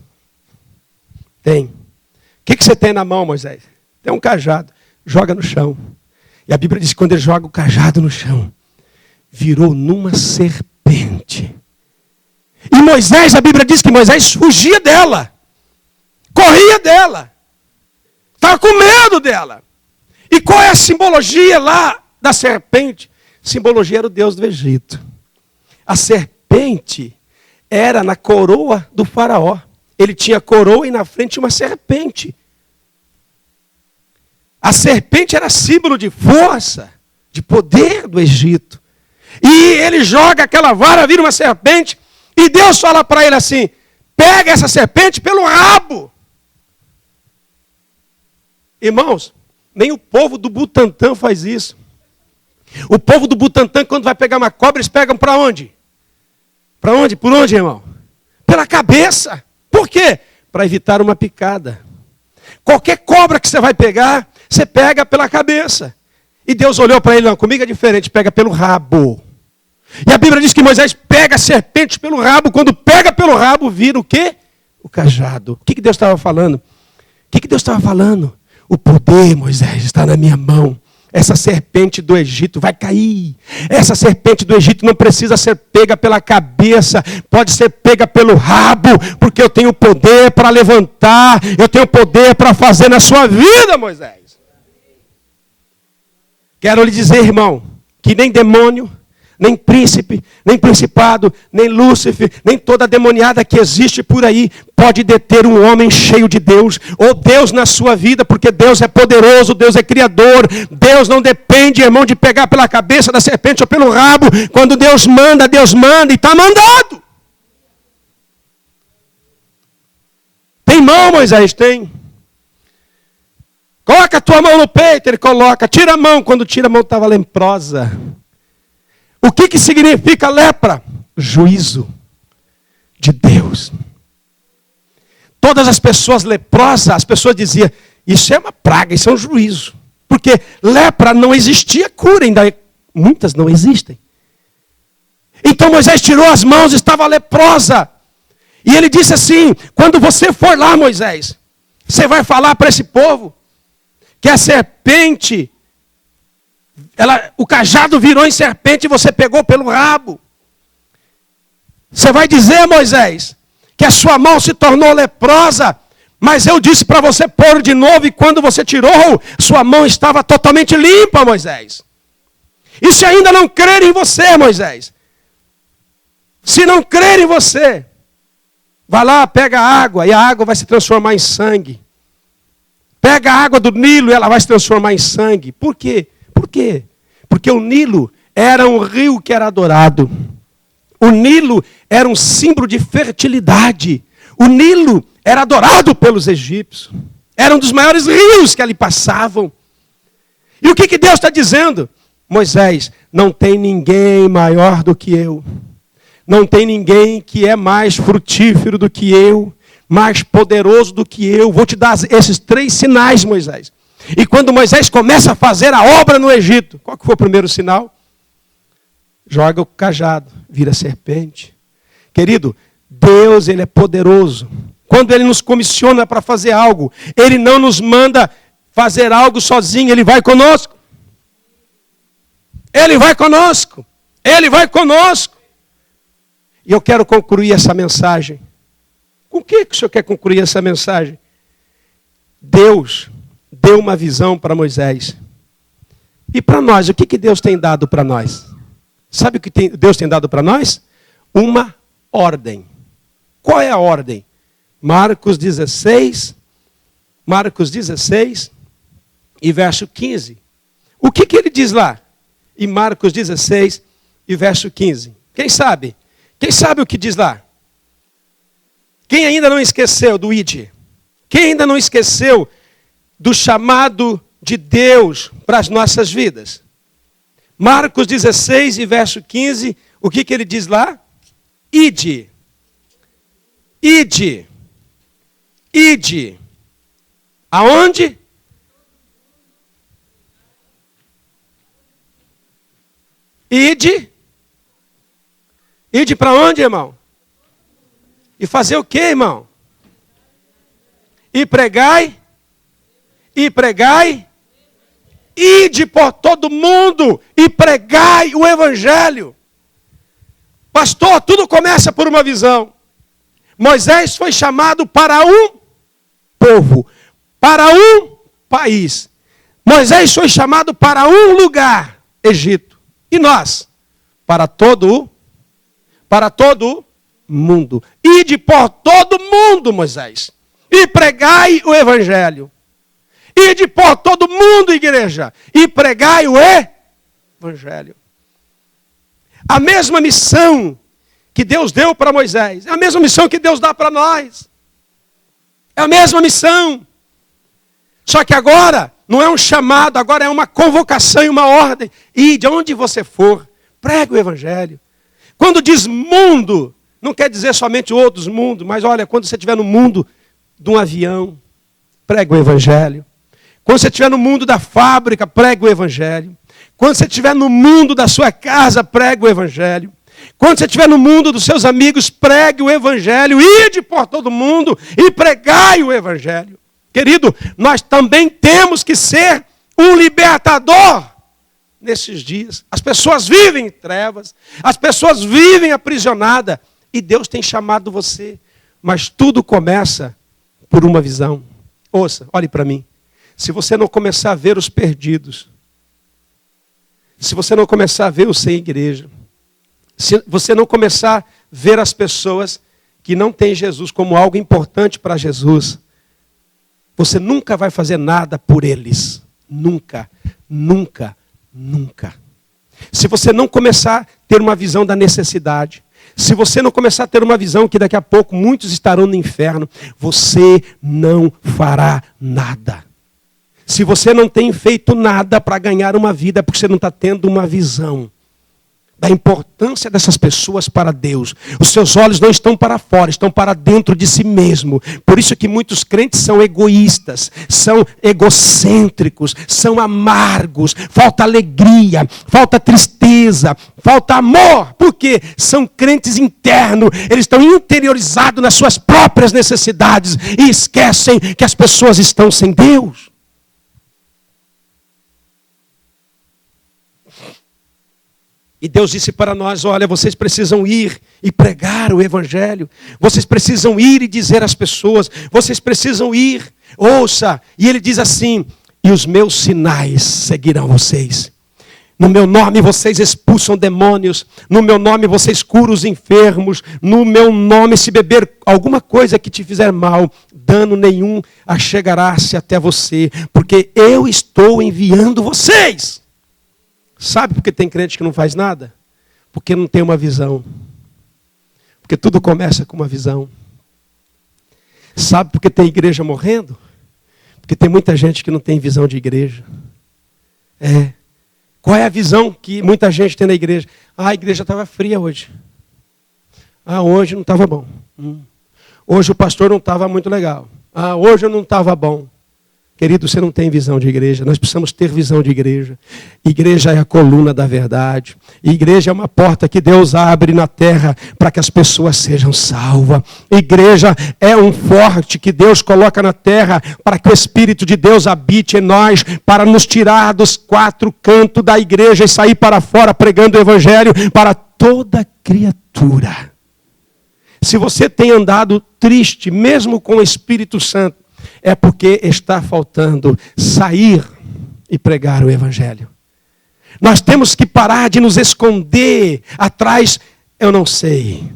Tem. O que você tem na mão, Moisés? Tem um cajado. Joga no chão. E a Bíblia diz que quando ele joga o cajado no chão, virou numa serpente. E Moisés, a Bíblia diz que Moisés fugia dela. Corria dela. Estava com medo dela. E qual é a simbologia lá da serpente? A simbologia era o Deus do Egito. A serpente era na coroa do faraó. Ele tinha coroa e na frente uma serpente. A serpente era símbolo de força, de poder do Egito. E ele joga aquela vara, vira uma serpente, e Deus fala para ele assim: pega essa serpente pelo rabo. Irmãos, nem o povo do Butantã faz isso. O povo do Butantã, quando vai pegar uma cobra, eles pegam para onde? Para onde? Por onde, irmão? Pela cabeça. Por quê? Para evitar uma picada. Qualquer cobra que você vai pegar, você pega pela cabeça. E Deus olhou para ele: não, comigo é diferente, pega pelo rabo. E a Bíblia diz que Moisés pega a serpente pelo rabo. Quando pega pelo rabo, vira o quê? O cajado. O que Deus estava falando? O que Deus estava falando? O poder, Moisés, está na minha mão. Essa serpente do Egito vai cair. Essa serpente do Egito não precisa ser pega pela cabeça. Pode ser pega pelo rabo. Porque eu tenho poder para levantar. Eu tenho poder para fazer na sua vida, Moisés. Quero lhe dizer, irmão, que nem demônio, nem príncipe, nem principado, nem Lúcifer, nem toda demoniada que existe por aí pode deter um homem cheio de Deus, ou Deus na sua vida, porque Deus é poderoso, Deus é criador. Deus não depende, irmão, de pegar pela cabeça da serpente ou pelo rabo. Quando Deus manda e está mandado. Tem mão, Moisés? Tem. Coloca a tua mão no peito, ele coloca. Tira a mão. Quando tira a mão estava leprosa. O que significa lepra? Juízo de Deus. Todas as pessoas leprosas, as pessoas diziam: isso é uma praga, isso é um juízo. Porque lepra não existia cura, ainda muitas não existem. Então Moisés tirou as mãos, estava leprosa. E ele disse assim: quando você for lá, Moisés, você vai falar para esse povo que a serpente, o cajado virou em serpente e você pegou pelo rabo. Você vai dizer, Moisés, que a sua mão se tornou leprosa, mas eu disse para você pôr de novo, e quando você tirou, sua mão estava totalmente limpa, Moisés. E se ainda não crer em você, Moisés, se não crer em você, vai lá, pega a água, e a água vai se transformar em sangue. Pega a água do Nilo e ela vai se transformar em sangue. Por quê? Por quê? Porque o Nilo era um rio que era adorado. O Nilo era um símbolo de fertilidade. O Nilo era adorado pelos egípcios. Era um dos maiores rios que ali passavam. E o que Deus está dizendo? Moisés, não tem ninguém maior do que eu. Não tem ninguém que é mais frutífero do que eu, mais poderoso do que eu. Vou te dar esses 3 sinais, Moisés. E quando Moisés começa a fazer a obra no Egito, qual que foi o primeiro sinal? Joga o cajado, vira serpente. Querido, Deus, Ele é poderoso. Quando Ele nos comissiona para fazer algo, Ele não nos manda fazer algo sozinho, Ele vai conosco. Ele vai conosco. Ele vai conosco. E eu quero concluir essa mensagem. Com o que o senhor quer concluir essa mensagem? Deus deu uma visão para Moisés. E para nós, o que Deus tem dado para nós? Sabe o que Deus tem dado para nós? Uma ordem. Qual é a ordem? Marcos 16 e verso 15. O que ele diz lá? Em Marcos 16 e verso 15. Quem sabe? Quem sabe o que diz lá? Quem ainda não esqueceu do ID? Quem ainda não esqueceu do chamado de Deus para as nossas vidas? Marcos 16 e verso 15, o que ele diz lá? Ide. Ide. Ide. Aonde? Ide. Ide para onde, irmão? E fazer o que, irmão? E pregai. E pregai. Ide por todo mundo e pregai o evangelho. Pastor, tudo começa por uma visão. Moisés foi chamado para um povo, para um país. Moisés foi chamado para um lugar, Egito. E nós? Para todo mundo. Ide por todo mundo, Moisés, e pregai o evangelho. Ide por todo mundo, igreja, e pregai o evangelho. A mesma missão que Deus deu para Moisés, é a mesma missão que Deus dá para nós. É a mesma missão. Só que agora não é um chamado, agora é uma convocação e uma ordem. Ide onde você for, pregue o evangelho. Quando diz mundo, não quer dizer somente outros mundos, mas olha, quando você estiver no mundo de um avião, pregue o evangelho. Quando você estiver no mundo da fábrica, pregue o evangelho. Quando você estiver no mundo da sua casa, pregue o evangelho. Quando você estiver no mundo dos seus amigos, pregue o evangelho. Ide por todo mundo e pregai o evangelho. Querido, nós também temos que ser um libertador nesses dias. As pessoas vivem em trevas, as pessoas vivem aprisionadas, e Deus tem chamado você. Mas tudo começa por uma visão. Ouça, olhe para mim. Se você não começar a ver os perdidos, se você não começar a ver o sem igreja, se você não começar a ver as pessoas que não têm Jesus como algo importante para Jesus, você nunca vai fazer nada por eles. Nunca, nunca, nunca. Se você não começar a ter uma visão da necessidade, se você não começar a ter uma visão que daqui a pouco muitos estarão no inferno, você não fará nada. Se você não tem feito nada para ganhar uma vida, é porque você não está tendo uma visão da importância dessas pessoas para Deus. Os seus olhos não estão para fora, estão para dentro de si mesmo. Por isso que muitos crentes são egoístas, são egocêntricos, são amargos, falta alegria, falta tristeza, falta amor. Por quê? São crentes internos, eles estão interiorizados nas suas próprias necessidades e esquecem que as pessoas estão sem Deus. E Deus disse para nós, olha, vocês precisam ir e pregar o evangelho. Vocês precisam ir e dizer às pessoas. Vocês precisam ir, ouça. E ele diz assim, e os meus sinais seguirão vocês. No meu nome vocês expulsam demônios. No meu nome vocês curam os enfermos. No meu nome, se beber alguma coisa que te fizer mal, dano nenhum achegará-se até você. Porque eu estou enviando vocês. Sabe por que tem crente que não faz nada? Porque não tem uma visão. Porque tudo começa com uma visão. Sabe por que tem igreja morrendo? Porque tem muita gente que não tem visão de igreja. Qual é a visão que muita gente tem na igreja? A igreja estava fria hoje. Hoje não estava bom. Hoje o pastor não estava muito legal. Hoje eu não estava bom. Querido, você não tem visão de igreja. Nós precisamos ter visão de igreja. Igreja é a coluna da verdade. Igreja é uma porta que Deus abre na terra para que as pessoas sejam salvas. Igreja é um forte que Deus coloca na terra para que o Espírito de Deus habite em nós, para nos tirar dos quatro cantos da igreja e sair para fora pregando o evangelho para toda criatura. Se você tem andado triste, mesmo com o Espírito Santo, É porque está faltando sair e pregar o Evangelho. Nós temos que parar de nos esconder atrás. Eu não sei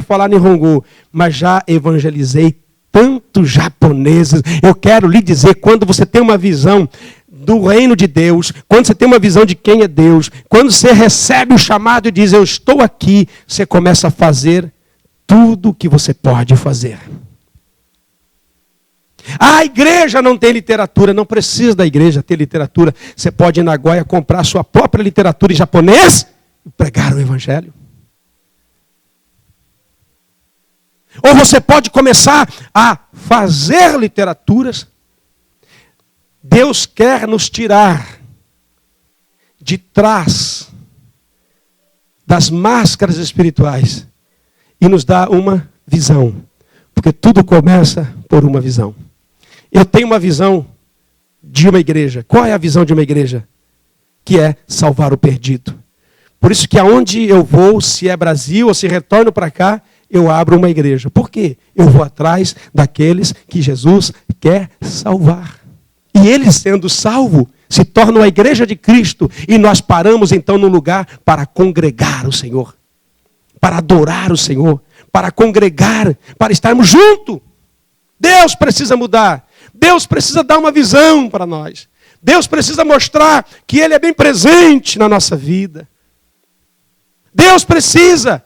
falar Nihongo, mas já evangelizei tantos japoneses. Eu quero lhe dizer, quando você tem uma visão do reino de Deus, quando você tem uma visão de quem é Deus, quando você recebe o chamado e diz, eu estou aqui, você começa a fazer tudo o que você pode fazer. A igreja não tem literatura, não precisa da igreja ter literatura. Você pode ir na Goia comprar a sua própria literatura em japonês e pregar o Evangelho. Ou você pode começar a fazer literaturas. Deus quer nos tirar de trás das máscaras espirituais e nos dar uma visão. Porque tudo começa por uma visão. Eu tenho uma visão de uma igreja. Qual é a visão de uma igreja? Que é salvar o perdido. Por isso que aonde eu vou, se é Brasil ou se retorno para cá, eu abro uma igreja. Por quê? Eu vou atrás daqueles que Jesus quer salvar. E eles sendo salvos, se tornam a igreja de Cristo. E nós paramos então no lugar para congregar o Senhor. Para adorar o Senhor. Para congregar, para estarmos juntos. Deus precisa mudar. Deus precisa dar uma visão para nós. Deus precisa mostrar que Ele é bem presente na nossa vida. Deus precisa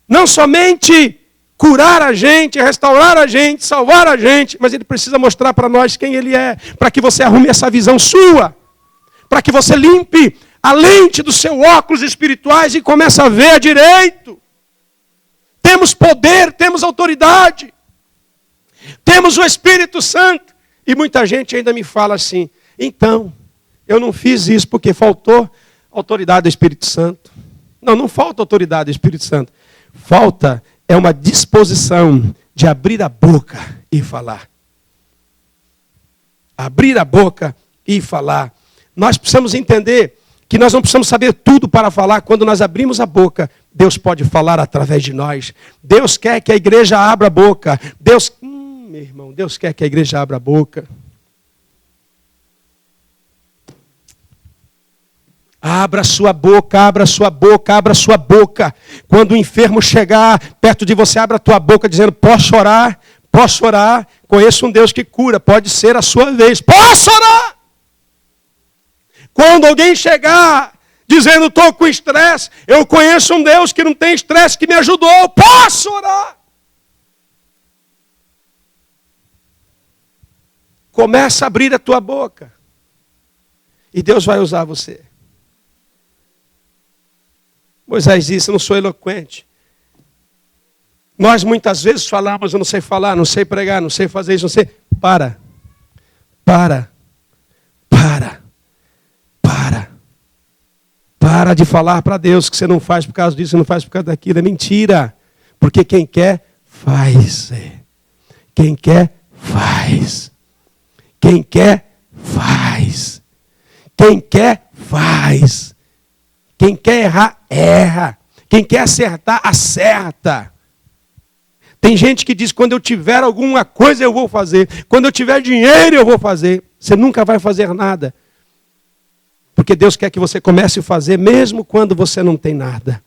não somente curar a gente, restaurar a gente, salvar a gente, mas Ele precisa mostrar para nós quem Ele é, para que você arrume essa visão sua, para que você limpe a lente do seu óculos espirituais e comece a ver direito. Temos poder, temos autoridade, temos o Espírito Santo. E muita gente ainda me fala assim, então, eu não fiz isso porque faltou autoridade do Espírito Santo. Não falta autoridade do Espírito Santo. Falta é uma disposição de abrir a boca e falar. Abrir a boca e falar. Nós precisamos entender que nós não precisamos saber tudo para falar. Quando nós abrimos a boca, Deus pode falar através de nós. Deus quer que a igreja abra a boca. Meu irmão, Deus quer que a igreja abra a boca. Abra sua boca, abra sua boca, abra sua boca. Quando o enfermo chegar perto de você, abra a tua boca dizendo, posso orar? Posso orar? Conheço um Deus que cura, pode ser a sua vez. Posso orar? Quando alguém chegar dizendo, estou com estresse, eu conheço um Deus que não tem estresse, que me ajudou. Posso orar? Começa a abrir a tua boca. E Deus vai usar você. Moisés disse, eu não sou eloquente. Nós muitas vezes falamos, eu não sei falar, não sei pregar, não sei fazer isso, não sei. Para de falar para Deus que você não faz por causa disso, não faz por causa daquilo. É mentira. Porque quem quer, faz. Quem quer, faz. Quem quer, faz. Quem quer, faz. Quem quer errar, erra. Quem quer acertar, acerta. Tem gente que diz, quando eu tiver alguma coisa eu vou fazer. Quando eu tiver dinheiro eu vou fazer. Você nunca vai fazer nada. Porque Deus quer que você comece a fazer mesmo quando você não tem nada.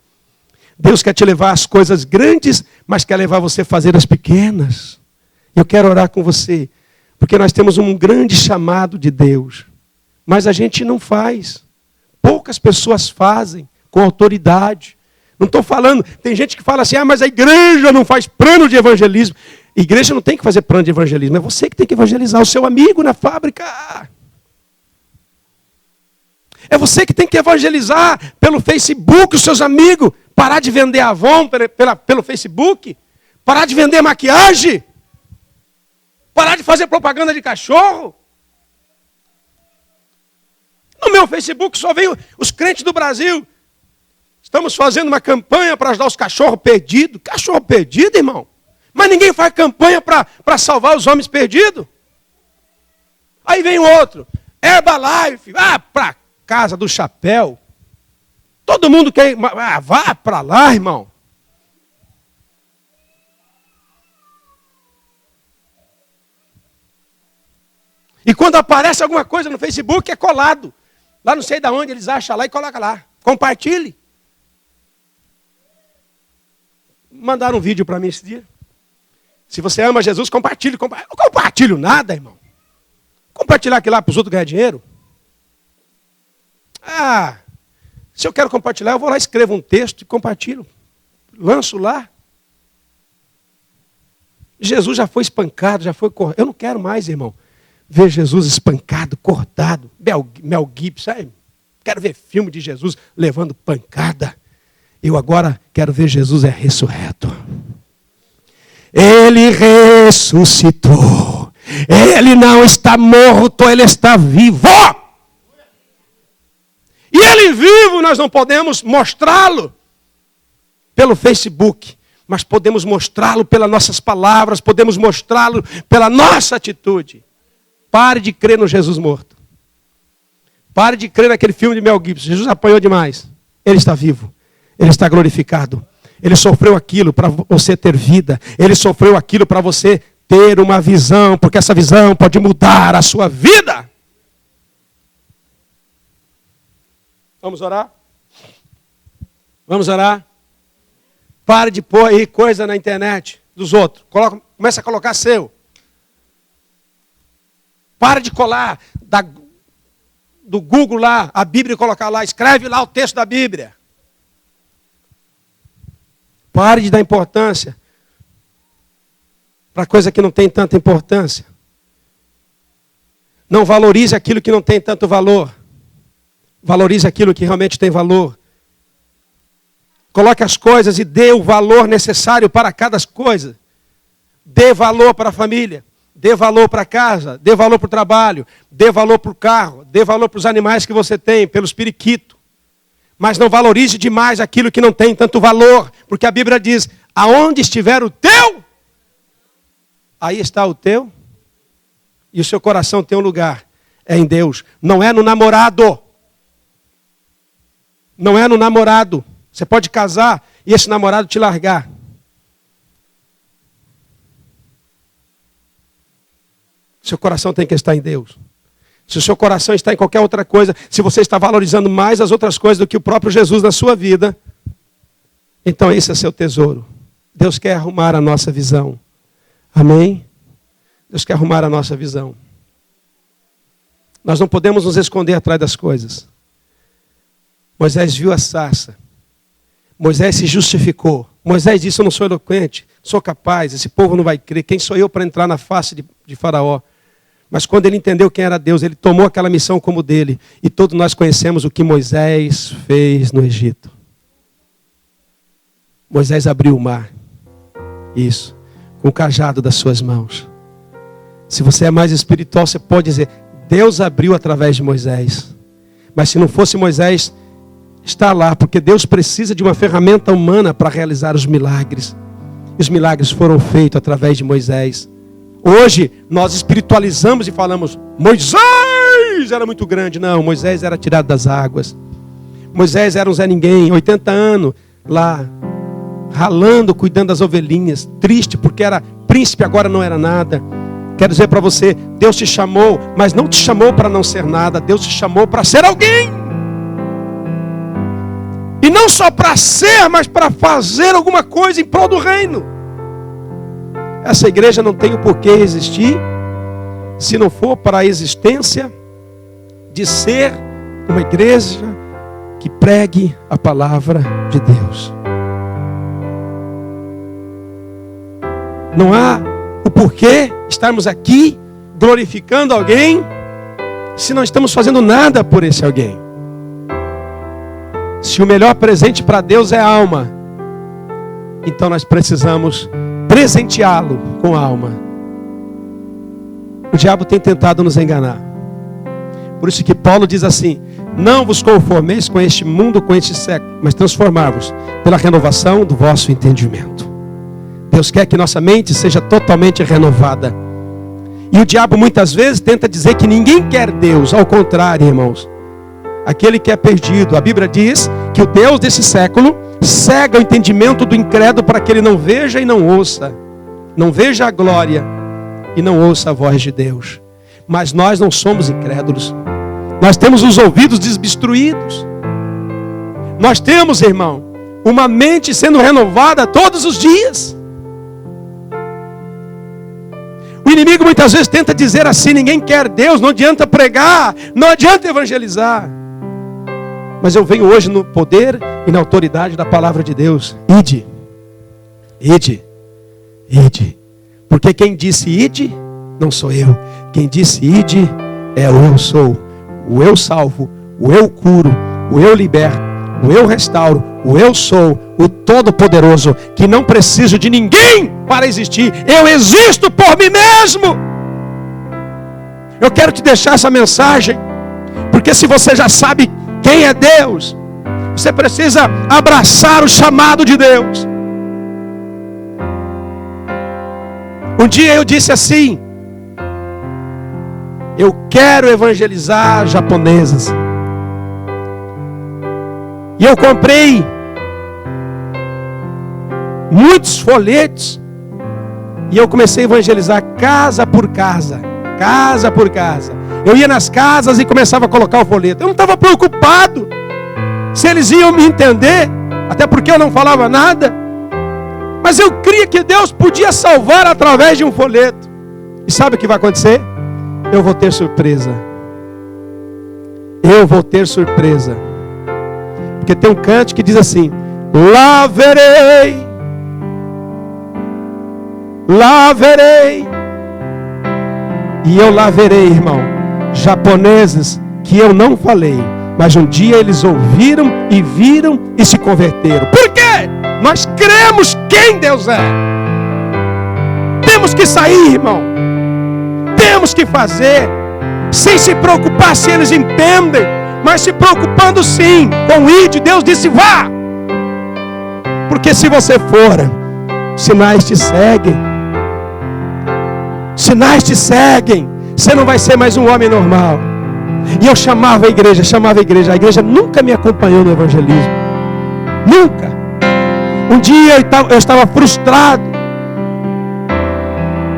Deus quer te levar às coisas grandes, mas quer levar você a fazer as pequenas. Eu quero orar com você. Porque nós temos um grande chamado de Deus. Mas a gente não faz. Poucas pessoas fazem com autoridade. Não estou falando, tem gente que fala assim, mas a igreja não faz plano de evangelismo. A igreja não tem que fazer plano de evangelismo, é você que tem que evangelizar o seu amigo na fábrica. É você que tem que evangelizar pelo Facebook os seus amigos. Parar de vender Avon pelo Facebook. Parar de vender maquiagem. Parar de fazer propaganda de cachorro. No meu Facebook só vem os crentes do Brasil. Estamos fazendo uma campanha para ajudar os cachorros perdidos. Cachorro perdido, irmão? Mas ninguém faz campanha para salvar os homens perdidos. Aí vem outro. Herbalife. Para casa do chapéu. Todo mundo quer... vá para lá, irmão. E quando aparece alguma coisa no Facebook, é colado. Lá não sei de onde, eles acham lá e colocam lá. Compartilhe. Mandaram um vídeo para mim esse dia. Se você ama Jesus, compartilhe. Eu não compartilho nada, irmão. Compartilhar aquilo lá para os outros ganhar dinheiro. Ah, se eu quero compartilhar, eu vou lá, escrevo um texto e compartilho. Lanço lá. Jesus já foi espancado, já foi cortado. Eu não quero mais, irmão, ver Jesus espancado, cortado. Mel Gibson, sabe? Quero ver filme de Jesus levando pancada. Eu agora quero ver Jesus ressurreto. Ele ressuscitou. Ele não está morto, ele está vivo. E ele vivo, nós não podemos mostrá-lo pelo Facebook, mas podemos mostrá-lo pelas nossas palavras, podemos mostrá-lo pela nossa atitude. Pare de crer no Jesus morto. Pare de crer naquele filme de Mel Gibson. Jesus apanhou demais. Ele está vivo. Ele está glorificado. Ele sofreu aquilo para você ter vida. Ele sofreu aquilo para você ter uma visão, porque essa visão pode mudar a sua vida. Vamos orar? Vamos orar? Pare de pôr aí coisa na internet dos outros. Começa a colocar seu. Pare de colar do Google lá, a Bíblia e colocar lá. Escreve lá o texto da Bíblia. Pare de dar importância para coisa que não tem tanta importância. Não valorize aquilo que não tem tanto valor. Valorize aquilo que realmente tem valor. Coloque as coisas e dê o valor necessário para cada coisa. Dê valor para a família. Dê valor para a casa. Dê valor para o trabalho. Dê valor para o carro. Dê valor para os animais que você tem, pelos periquitos. Mas não valorize demais aquilo que não tem tanto valor. Porque a Bíblia diz, aonde estiver o teu, aí está o teu. E o seu coração tem um lugar. É em Deus. Não é no namorado. Não é no namorado. Você pode casar e esse namorado te largar. Seu coração tem que estar em Deus. Se o seu coração está em qualquer outra coisa, se você está valorizando mais as outras coisas do que o próprio Jesus na sua vida, então esse é seu tesouro. Deus quer arrumar a nossa visão. Amém? Deus quer arrumar a nossa visão. Nós não podemos nos esconder atrás das coisas. Moisés viu a sarça. Moisés se justificou. Moisés disse, eu não sou eloquente, sou capaz, esse povo não vai crer. Quem sou eu para entrar na face de Faraó? Mas quando ele entendeu quem era Deus, ele tomou aquela missão como dele. E todos nós conhecemos o que Moisés fez no Egito. Moisés abriu o mar. Isso. Com o cajado das suas mãos. Se você é mais espiritual, você pode dizer, Deus abriu através de Moisés. Mas se não fosse Moisés, está lá, porque Deus precisa de uma ferramenta humana para realizar os milagres. E os milagres foram feitos através de Moisés. Hoje, nós espiritualizamos e falamos, Moisés era muito grande. Não, Moisés era tirado das águas. Moisés era um Zé Ninguém, 80 anos, lá, ralando, cuidando das ovelhinhas. Triste, porque era príncipe, agora não era nada. Quero dizer para você, Deus te chamou, mas não te chamou para não ser nada. Deus te chamou para ser alguém. E não só para ser, mas para fazer alguma coisa em prol do reino. Essa igreja não tem o porquê existir, se não for para a existência de ser uma igreja que pregue a palavra de Deus. Não há o porquê estarmos aqui glorificando alguém, se não estamos fazendo nada por esse alguém. Se o melhor presente para Deus é a alma, então nós precisamos presenteá-lo com a alma. O diabo tem tentado nos enganar. Por isso que Paulo diz assim, não vos conformeis com este mundo, com este século, mas transformar-vos pela renovação do vosso entendimento. Deus quer que nossa mente seja totalmente renovada. E o diabo muitas vezes tenta dizer que ninguém quer Deus. Ao contrário, irmãos. Aquele que é perdido. A Bíblia diz que o Deus desse século cega o entendimento do incrédulo para que ele não veja e não ouça. Não veja a glória e não ouça a voz de Deus. mas nós não somos incrédulos. Nós temos os ouvidos desobstruídos. Nós temos, irmão, uma mente sendo renovada todos os dias. O inimigo muitas vezes tenta dizer assim: ninguém quer Deus, não adianta pregar, não adianta evangelizar. Mas eu venho hoje no poder e na autoridade da palavra de Deus. Ide, ide, ide. Porque quem disse ide, não sou eu. Quem disse ide, é o eu sou. O eu salvo, o eu curo, o eu liberto, o eu restauro, o eu sou, o Todo-Poderoso, que não preciso de ninguém para existir. Eu existo por mim mesmo. Eu quero te deixar essa mensagem, porque se você já sabe quem é Deus, você precisa abraçar o chamado de Deus. Um dia eu disse assim: eu quero evangelizar japonesas. E eu comprei muitos folhetos. E eu comecei a evangelizar casa por casa. Casa por casa. Eu ia nas casas e começava a colocar o folheto. Eu não estava preocupado se eles iam me entender, até porque eu não falava nada. Mas eu cria que Deus podia salvar através de um folheto. E sabe o que vai acontecer? Eu vou ter surpresa. Eu vou ter surpresa. Porque tem um cântico que diz assim: lá verei, lá verei. E eu lá verei, irmão, japoneses que eu não falei, mas um dia eles ouviram e viram e se converteram. Por quê? Nós cremos quem Deus é. Temos que sair, irmão. Temos que fazer, sem se preocupar se eles entendem, mas se preocupando sim com o ide. Deus disse: vá. Porque se você for, sinais te seguem. Sinais te seguem. Você não vai ser mais um homem normal. E eu chamava a igreja. A igreja nunca me acompanhou no evangelismo. Nunca. Um dia eu estava frustrado.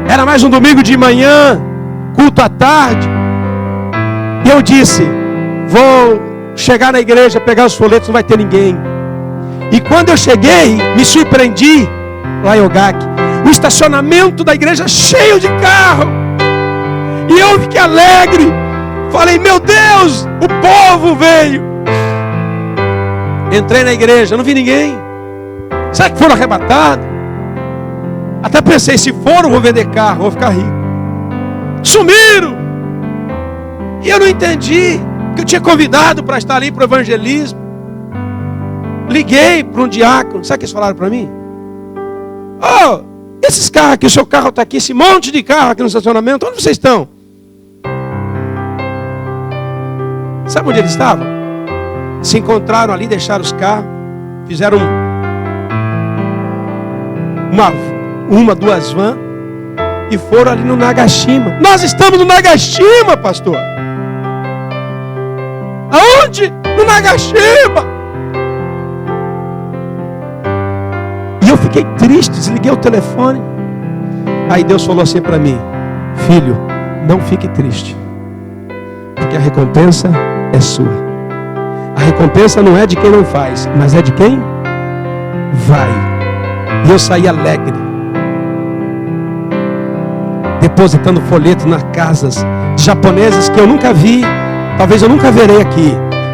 Era mais um domingo de manhã, culto à tarde. E eu disse: vou chegar na igreja, pegar os folhetos, não vai ter ninguém. E quando eu cheguei, me surpreendi lá em Ogaki. O estacionamento da igreja cheio de carro. E eu fiquei alegre. Falei: meu Deus, o povo veio. Entrei na igreja, não vi ninguém. Será que foram arrebatados? Até pensei: se foram, vou vender carro, vou ficar rico. Sumiram. E eu não entendi que eu tinha convidado para estar ali para o evangelismo. Liguei para um diácono. Sabe o que eles falaram para mim? Oh, esses carros aqui, o seu carro está aqui, esse monte de carro aqui no estacionamento, onde vocês estão? Sabe onde eles estavam? Se encontraram ali, deixaram os carros, fizeram duas vans e foram ali no Nagashima. Nós estamos no Nagashima, pastor. Aonde? No Nagashima. E eu fiquei triste, desliguei o telefone. Aí Deus falou assim para mim: filho, não fique triste, porque a recompensa é sua. A recompensa não é de quem não faz, mas é de quem vai. E eu saí alegre, depositando folheto nas casas de japoneses que eu nunca vi. Talvez eu nunca verei aqui,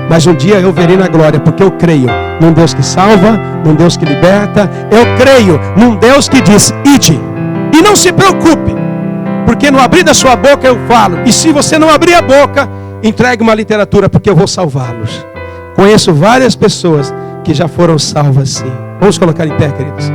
mas um dia eu verei na glória, porque eu creio num Deus que salva, num Deus que liberta. Eu creio num Deus que diz: ide. E não se preocupe, porque no abrir da sua boca eu falo. E se você não abrir a boca, entregue uma literatura, porque eu vou salvá-los. Conheço várias pessoas que já foram salvas sim. Vamos colocar em pé, queridos.